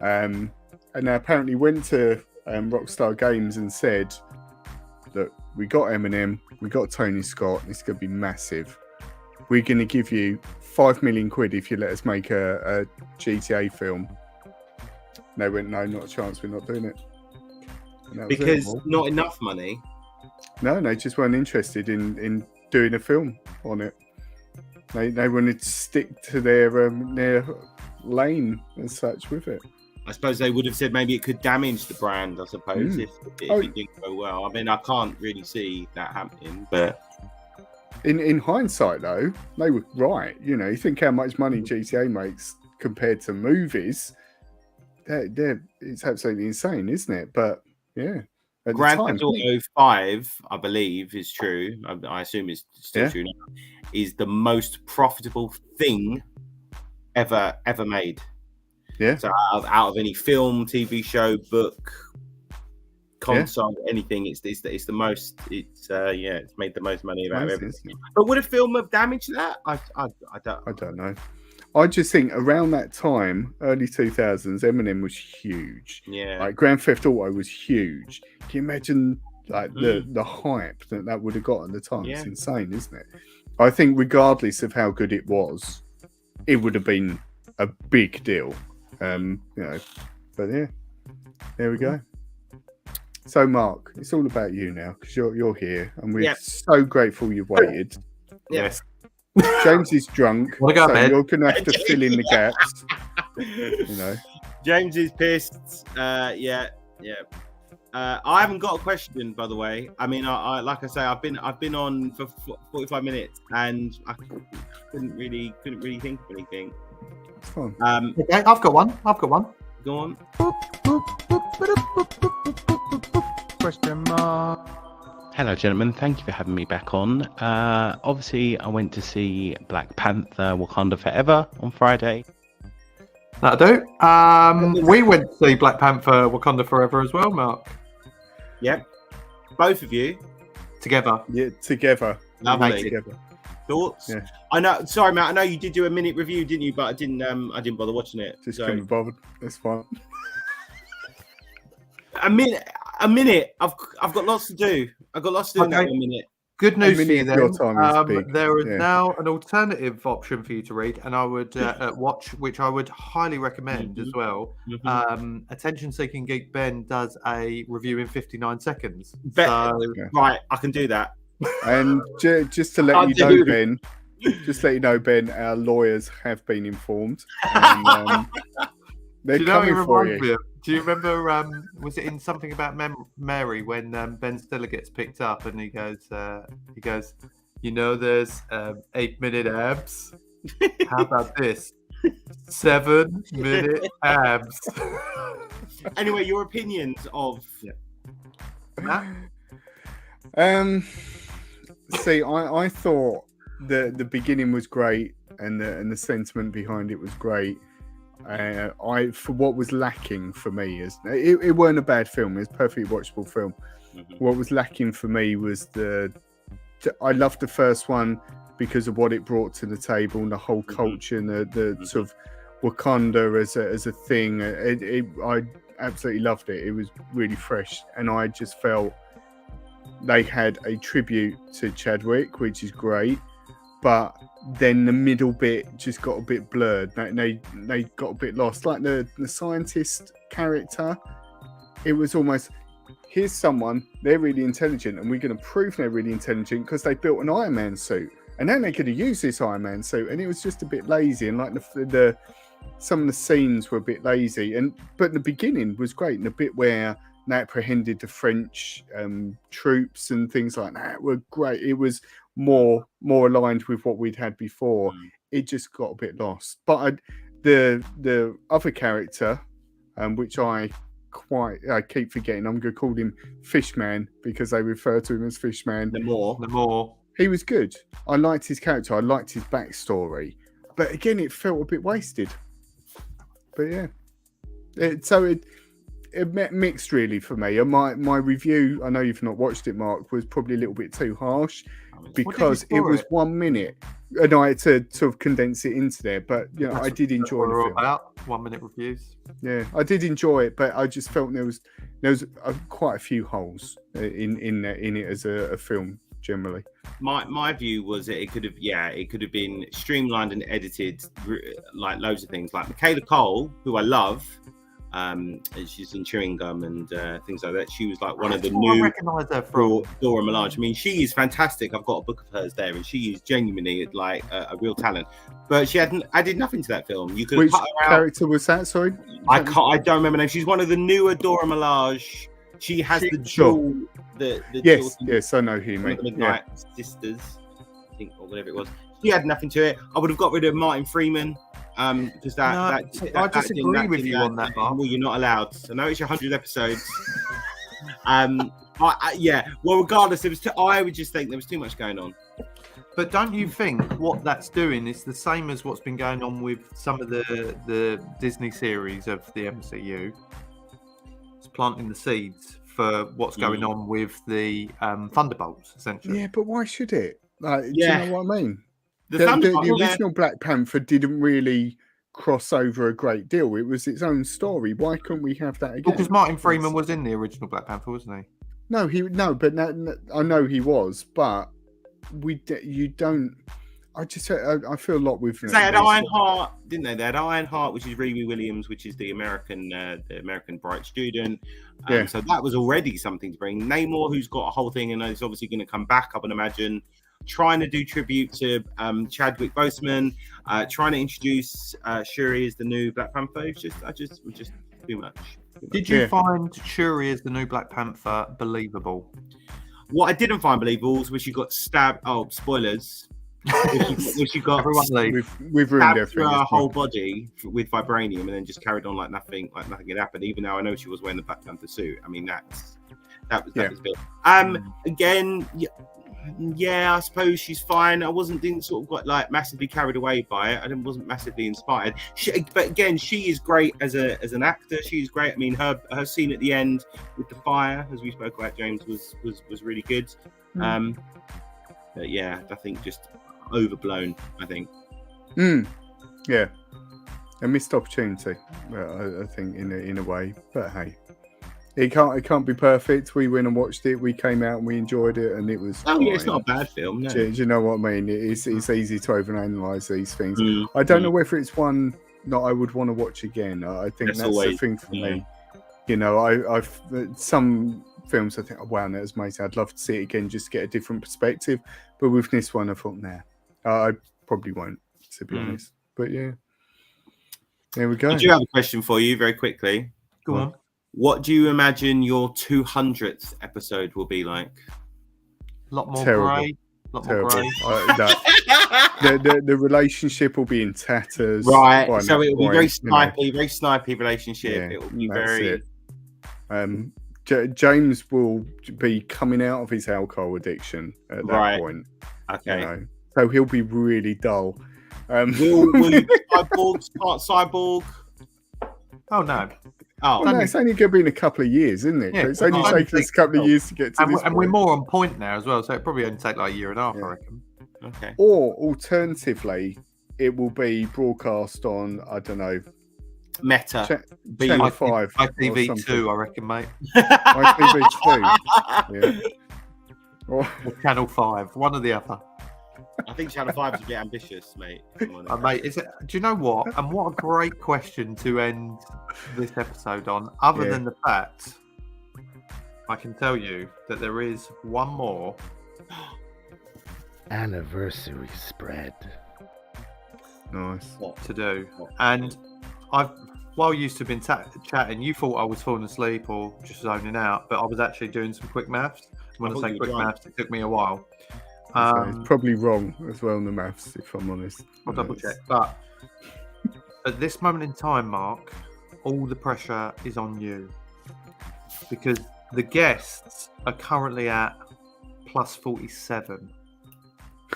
And they apparently went to Rockstar Games and said, look, we got Eminem, we got Tony Scott, it's going to be massive. we're going to give you 5 million quid if you let us make a GTA film. They went, no, not a chance, we're not doing it. Because not enough money? No, they just weren't interested in doing a film on it. They wanted to stick to their lane as such with it. I suppose they would have said maybe it could damage the brand, I suppose, if it didn't go well. I mean, I can't really see that happening, but... In hindsight, though, they were right. You know, you think how much money GTA makes compared to movies, it's absolutely insane, isn't it? But, yeah. Grand Theft Auto 5, I believe, is true. I assume it's still true now, is the most profitable thing ever made. Yeah. So out of any film, TV show, book, console, anything, it's the most. It's made the most money out of everything. But would a film have damaged that? I don't know. I just think around that time, early 2000s, Eminem was huge. Yeah. Like Grand Theft Auto was huge. Can you imagine like the hype that would have got at the time? Yeah. It's insane, isn't it? I think regardless of how good it was, it would have been a big deal. You know, but yeah, there we go. So Mark, it's all about you now because you're here, and we're so grateful you've waited. Yes. James is drunk, Wanna go so bed? you're gonna have to fill in the gaps. You know, James is pissed. I haven't got a question, by the way. I mean, I like I say, I've been on for 45 minutes, and I couldn't really think of anything. It's fun. Okay, I've got one. Go on. Question mark. Hello, gentlemen. Thank you for having me back on. Obviously, I went to see Black Panther: Wakanda Forever on Friday. That'll do. We went to see Black Panther: Wakanda Forever as well, Mark. Yep. Both of you together. Yeah, together. Lovely. Together. Thoughts? Yeah. I know. Sorry, Matt. I know you did do a minute review, didn't you? But I didn't bother watching it. Just couldn't be bothered. That's fine. A minute. I've got lots to do. I've got lots to do in that 1 minute. Good news for you then. Your time is big. There is Yeah. now an alternative option for you to read, and I would watch, which I would highly recommend as well. Attention Seeking Geek Ben does a review in 59 seconds. Right, I can do that. And just to let you know, Ben, our lawyers have been informed. And, they're Do you know what it coming for reminds me you. of? Do you remember? Was it in Something About Mary when Ben Stiller gets picked up and he goes, you know, there's 8-minute abs. How about this? 7-minute abs. Anyway, your opinions of See, I thought the beginning was great and the sentiment behind it was great. For what was lacking for me is it weren't a bad film. It was a perfectly watchable film. What was lacking for me was I loved the first one because of what it brought to the table and the whole culture and the sort of Wakanda as a thing. I absolutely loved it. It was really fresh, and I just felt they had a tribute to Chadwick, which is great, but then the middle bit just got a bit blurred. They got a bit lost. Like the scientist character, it was almost, here's someone, they're really intelligent, and we're going to prove they're really intelligent because they built an Iron Man suit, and then they're going to use this Iron Man suit, and it was just a bit lazy, and like the some of the scenes were a bit lazy, but the beginning was great, and the bit where they apprehended the French troops and things like that were great. It was more aligned with what we'd had before. It just got a bit lost. But the other character, which I keep forgetting, I'm going to call him Fishman because they refer to him as Fishman. The more. He was good. I liked his character. I liked his backstory. But again, it felt a bit wasted. But yeah. It mixed really for me. And my review, I know you've not watched it, Mark, was probably a little bit too harsh because it was 1 minute and I had to sort of condense it into there. But you know, I did enjoy the film. About 1 minute reviews. Yeah, I did enjoy it, but I just felt there was quite a few holes in it as a film generally. My view was that it could have been streamlined and edited, like loads of things. Like Michaela Cole, who I love, she's in Chewing Gum and things like that. She was like one of the new. I recognise her from Dora Milaje. I mean, she is fantastic. I've got a book of hers there, and she is genuinely like a real talent. But she hadn't. I did nothing to that film. You could. Which cut her out. character was that? Sorry, I don't remember her name. She's one of the newer Dora Milaje. She has the jewel. Yes, I know who you mean. The Midnight Sisters, I think, or whatever it was. She had nothing to it. I would have got rid of Martin Freeman. Because I disagree with you on that, Mark. Well, you're not allowed. I know it's your 100 episodes. Well, regardless, I would just think there was too much going on. But don't you think what that's doing is the same as what's been going on with some of the Disney series of the MCU? It's planting the seeds for what's going on with the Thunderbolts, essentially. Yeah, but why should it? Do you know what I mean? The original Black Panther didn't really cross over a great deal. It was its own story. Why couldn't we have that again? Because Martin Freeman was in the original Black Panther, wasn't he? No, I know he was, but you don't. I feel a lot with. They had Ironheart, didn't they? They had Ironheart, which is Riri Williams, which is the American bright student. So that was already something to bring. Namor, who's got a whole thing, and is obviously going to come back, I would imagine. Trying to do tribute to Chadwick Boseman, trying to introduce Shuri as the new Black Panther. It was just too much. Did you find Shuri as the new Black Panther believable? What I didn't find believable was when she got stabbed. Oh, spoilers! when she got we've ruined everything through her whole body with vibranium, and then just carried on like nothing had happened. Even though I know she was wearing the Black Panther suit. I mean, that was big. Again. Yeah, I suppose she's fine. I didn't sort of got like massively carried away by it. Wasn't massively inspired. But again, she is great as an actor. She's great. I mean, her scene at the end with the fire, as we spoke about, James, was really good. But yeah, I think just overblown. I think. Yeah, a missed opportunity. I think in a way, but hey. It can't be perfect. We went and watched it. We came out and we enjoyed it, and it was. It's not a bad film. No. Do you know what I mean? It's easy to overanalyze these things. I don't know whether it's one that I would want to watch again. I think that's the thing for me. You know, I've some films I think, oh, wow, that was amazing. I'd love to see it again, just to get a different perspective. But with this one, I thought, nah, I probably won't, to be honest. But yeah, there we go. I do have a question for you, very quickly. Go on. What do you imagine your 200th episode will be like? A lot more Terrible. grey. A lot more grey. The relationship will be in tatters. Right. So it will be very snipey relationship. Yeah, it will be very. James will be coming out of his alcohol addiction at that point. Okay. You know? So he'll be really dull. Will you be cyborg? Oh no. Oh, no, it's only going to be in a couple of years, isn't it? Yeah, it's only taken us a couple of years to get to this point. And we're more on point now as well, so it probably only take like a year and a half, I reckon. Okay. Or alternatively, it will be broadcast on, I don't know, Meta. Channel 5. ITV2, I reckon, mate. ITV2. Yeah. Or Channel 5, one or the other. I think Channel 5 is a bit ambitious, mate. Mate, do you know what? And what a great question to end this episode on. Other than the fact, I can tell you that there is one more anniversary spread. Nice. To do. And while you used to have been chatting, you thought I was falling asleep or just zoning out, but I was actually doing some quick maths. When I say quick maths, it took me a while. It's probably wrong as well in the maths, if I'm honest. I'll double check. But at this moment in time, Mark, all the pressure is on you because the guests are currently at plus 47.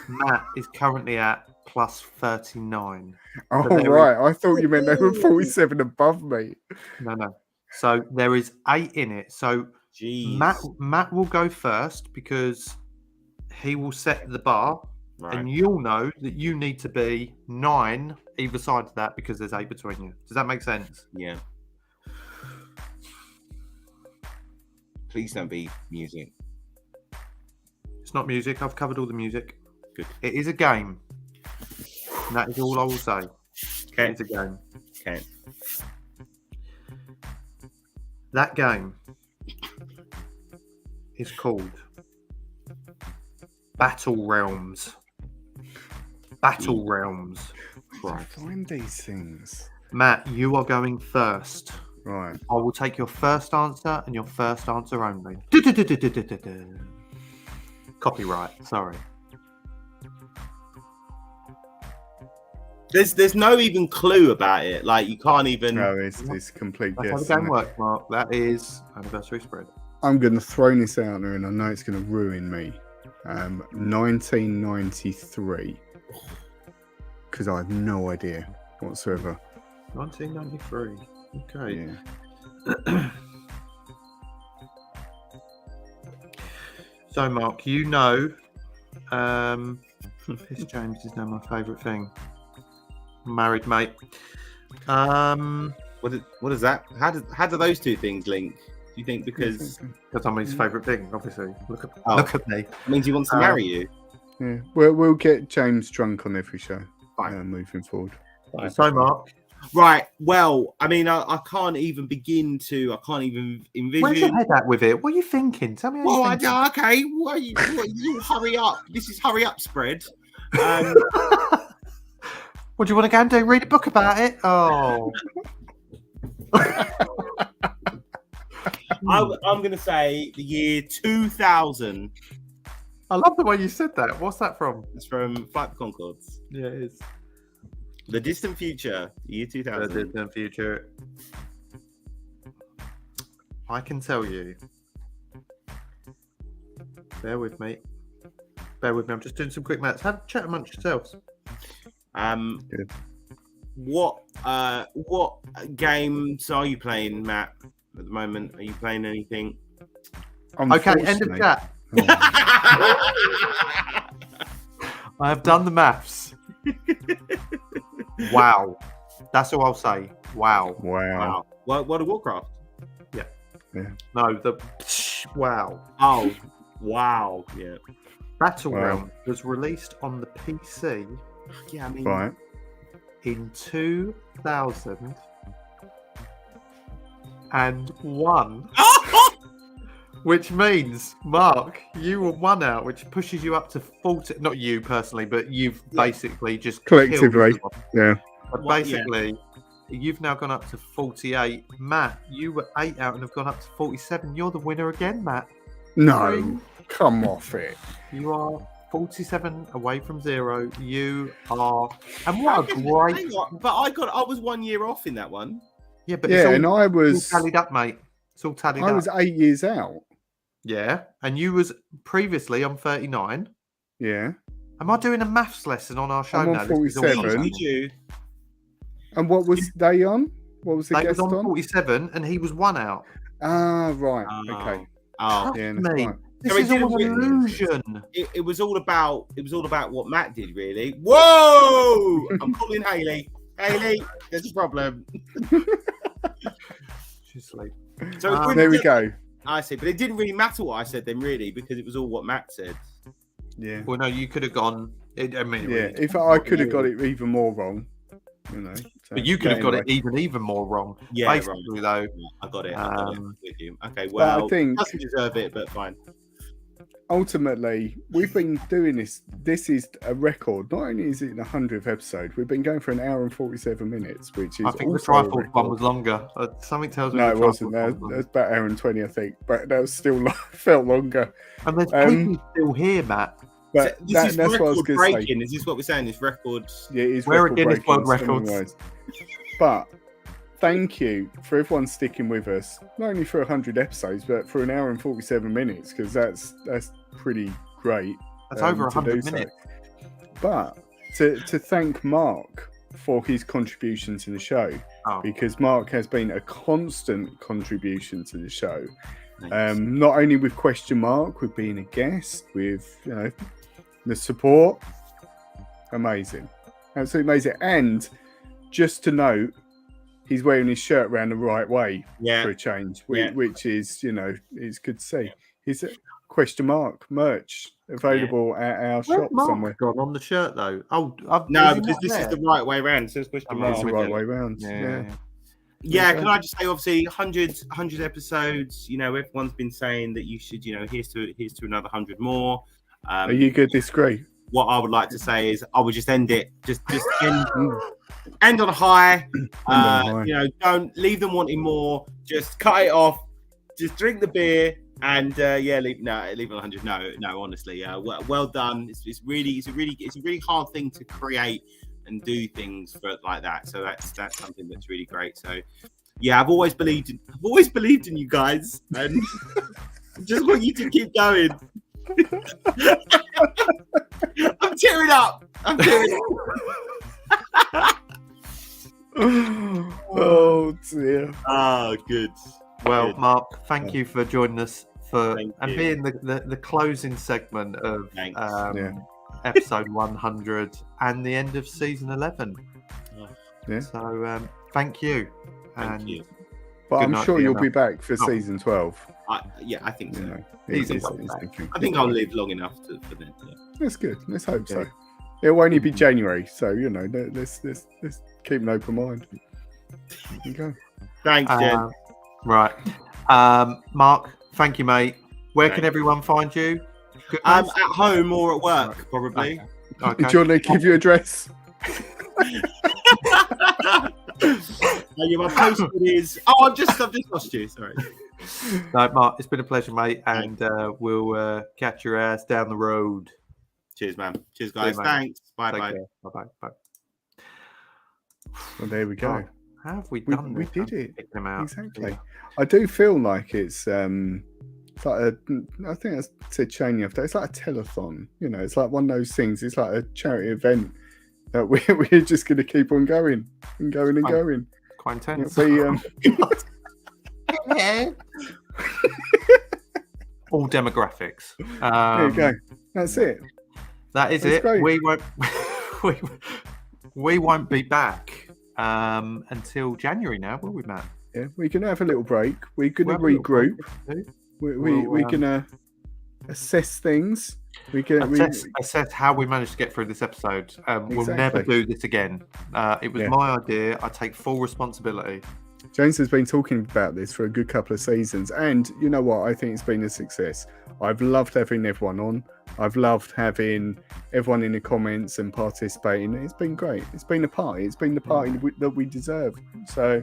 Matt is currently at plus 39. Oh, right. I thought you meant they were 47 above me. No. So there is 8 in it. So Matt will go first because he will set the bar, and you'll know that you need to be 9 either side of that because there's 8 between you. Does that make sense? Yeah. Please don't be music. It's not music. I've covered all the music. Good. It is a game. And that is all I will say. Okay. It's a game. Okay. That game is called Battle Realms. Battle Realms. Right. Find these things. Matt, you are going first. Right. I will take your first answer and your first answer only. Copyright. Sorry. There's no even clue about it. Like, you can't even. No, it's complete That's guess. how the game works, Mark. That is anniversary spread. I'm going to throw this out there, and I know it's going to ruin me. 1993, because I have no idea whatsoever. 1993. Okay. Yeah. So, Mark, you know, Piss James is now my favourite thing. Married mate. What is that? How do those two things link? Do you think because I'm his favourite thing, obviously. Look at me. It means he wants to marry you. Yeah. We'll get James drunk on every show. Moving forward. So, Mark. Right. Well, I mean, I can't even begin to. I can't even envision. Where's your head at with it? What are you thinking? Tell me. Well, okay. What you hurry up. This is hurry up spread. What do you want to go and do? Read a book about it? Oh. I'm going to say the year 2000. I love the way you said that. What's that from? It's from Flight of Conchords. Yeah, it is. The distant future, year 2000. The distant future. I can tell you. Bear with me. I'm just doing some quick maths. Have a chat amongst yourselves. Good. What games are you playing, Matt, at the moment? Are you playing anything? Okay, end of chat. I have done the maths. Wow. That's all I'll say. Wow. World of Warcraft? Yeah. Yeah. No, wow. Oh, wow. Yeah. Battle Realm was released on the PC. Yeah, I mean, Right. In 2001. Which means, Mark, you were 1 out, which pushes you up to 40. Not you personally, but you've basically just Collectively. killed Yeah. But basically, you've now gone up to 48. Matt, you were 8 out and have gone up to 47. You're the winner again, Matt. No. Come off it. You are 47 away from 0. You are. And what a great. Hang on, but I was 1 year off in that one. Yeah, but Yeah, it's all, and I was. it's all tallied up, mate. It's all tallied up. I was 8 years out. Yeah, and you was previously on 39. Yeah. Am I doing a maths lesson on our show I'm on now? 47. Did you? And what was they on? What was the They guest was on on? 47, and he was 1 out. Ah, right. Okay. Oh, Yeah, Trust that's me. right. This So is it all didn't an illusion. It was all about what Matt did, really. Whoa! I'm calling Haley. Haley, there's a problem. She's asleep. So it There we go. I see, but it didn't really matter what I said then, really, because it was all what Matt said. Yeah. Well, no, you could have gone. I mean, it Yeah. really- If I could have got it even more wrong, you know. So, but you could have got anyway. it even more wrong. Yeah, Basically, though. I got it. I got it with you. Okay, But well, I think doesn't deserve it, but fine. ultimately we've been doing this. This is a record. Not only is it the 100th episode, we've been going for an hour and 47 minutes, which is I think the also a trifle record. one was longer. Something tells me. No, the it wasn't. trifle That one was about an hour and 20, I think. But that was still felt longer. And there's people still here, Matt. But So this that, is that's what I was record going to say. breaking. Is this what we're saying? This record. Yeah, it is We're record a Guinness breaking World in so many Records. ways. But thank you for everyone sticking with us, not only for 100 episodes, but for an hour and 47 minutes, because that's pretty great. That's over to 100 do so. minutes. But to thank Mark for his contribution to the show, because Mark has been a constant contribution to the show. Not only with question mark, with being a guest, with the support, amazing, absolutely amazing. And just to note, he's wearing his shirt around the right way for a change, which is it's good to see. His question mark merch available at our shop somewhere. Gone on the shirt though. Oh, no, because this is the right way round. So it's It's the right way round. Yeah, can I just say, obviously, 100 episodes. You know, everyone's been saying that you should. You know, here's to another 100 more. Are you good? Disagree? What I would like to say is, I would just end it. Just end on a high. You know, don't leave them wanting more. Just cut it off. Just drink the beer and leave it on 100. No, honestly, well done. It's a really hard thing to create and do things like that. So that's something that's really great. So yeah, I've always believed in you guys, and just want you to keep going. I'm tearing up. Oh dear. Oh, good. Well, Good. Mark, thank you for joining us being the closing segment of episode 100 and the end of season 11. Yeah. So thank you. Thank you. But I'm sure you'll be back for season 12. I think so. I think I'll live long enough for then. Yeah. That's good. Let's hope so. It'll only be January, so you know, let's keep an open mind. There you go. Thanks, Jen. Right. Mark, thank you, mate. Where can everyone find you? At home or at work, probably. Okay. Do you want to give your address? My postcode is. Oh, I've just lost you. Sorry. No, Mark, it's been a pleasure, mate, and we'll catch your ass down the road. Cheers, man. Cheers, guys. Thanks. Bye. Bye. Well, there we go. How have we done we this? did it. Exactly. Yeah. I do feel like it's like I think I said Cheney after. It's like a telethon. You know, it's like one of those things. It's like a charity event that we're just going to keep on going and going and going. Quite intense. All demographics. There you go. That's it. That's it. Great. We won't be back until January now, will we, Matt? Yeah, we can have a little break. We're going to regroup. We're going to assess things. We can assess how we managed to get through this episode. We'll never do this again. It was my idea. I take full responsibility. James has been talking about this for a good couple of seasons, and you know what? I think it's been a success. I've loved having everyone on. I've loved having everyone in the comments and participating. It's been great. It's been a party. It's been the party that we deserve. So,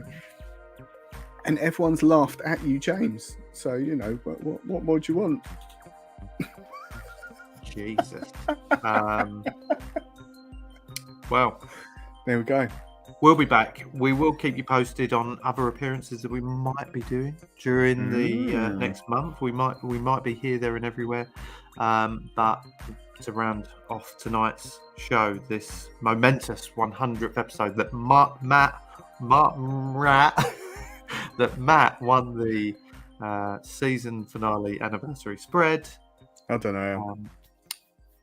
and everyone's laughed at you, James. So you know what more do you want? Jesus. Well, there we go. We'll be back. We will keep you posted on other appearances that we might be doing during the next month. We might be here, there, and everywhere. But to round off tonight's show, this momentous 100th episode, that Matt won the season finale anniversary spread. I don't know.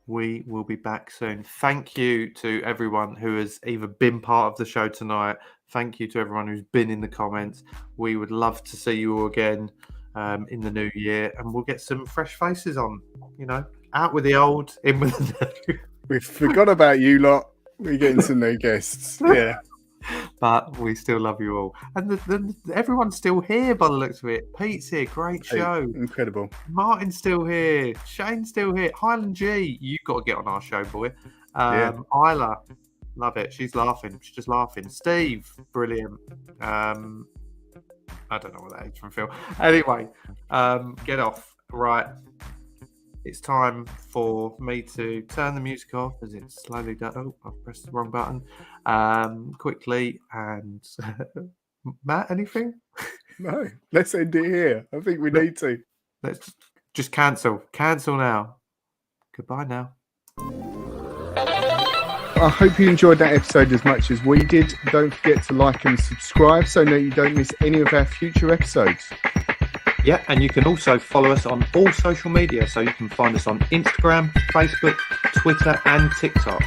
We will be back soon. Thank you to everyone who has either been part of the show tonight. Thank you to everyone who's been in the comments. We would love to see you all again in the new year, and we'll get some fresh faces on. You know, out with the old, in with the new. We forgot about you lot. We're getting some new guests. Yeah. But we still love you all. And everyone's still here by the looks of it. Pete's here. Great show. Incredible. Martin's still here. Shane's still here. Highland G, you've got to get on our show, boy. Isla, love it. She's laughing. She's just laughing. Steve, brilliant. I don't know what that is from Phil. Anyway, get off. Right. It's time for me to turn the music off as it slowly does. Oh, I've pressed the wrong button. Quickly. And Matt, anything? No, let's end it here. I think we need to. Let's just cancel. Cancel now. Goodbye now. I hope you enjoyed that episode as much as we did. Don't forget to like and subscribe so that you don't miss any of our future episodes. Yeah, and you can also follow us on all social media. So you can find us on Instagram, Facebook, Twitter, and TikTok.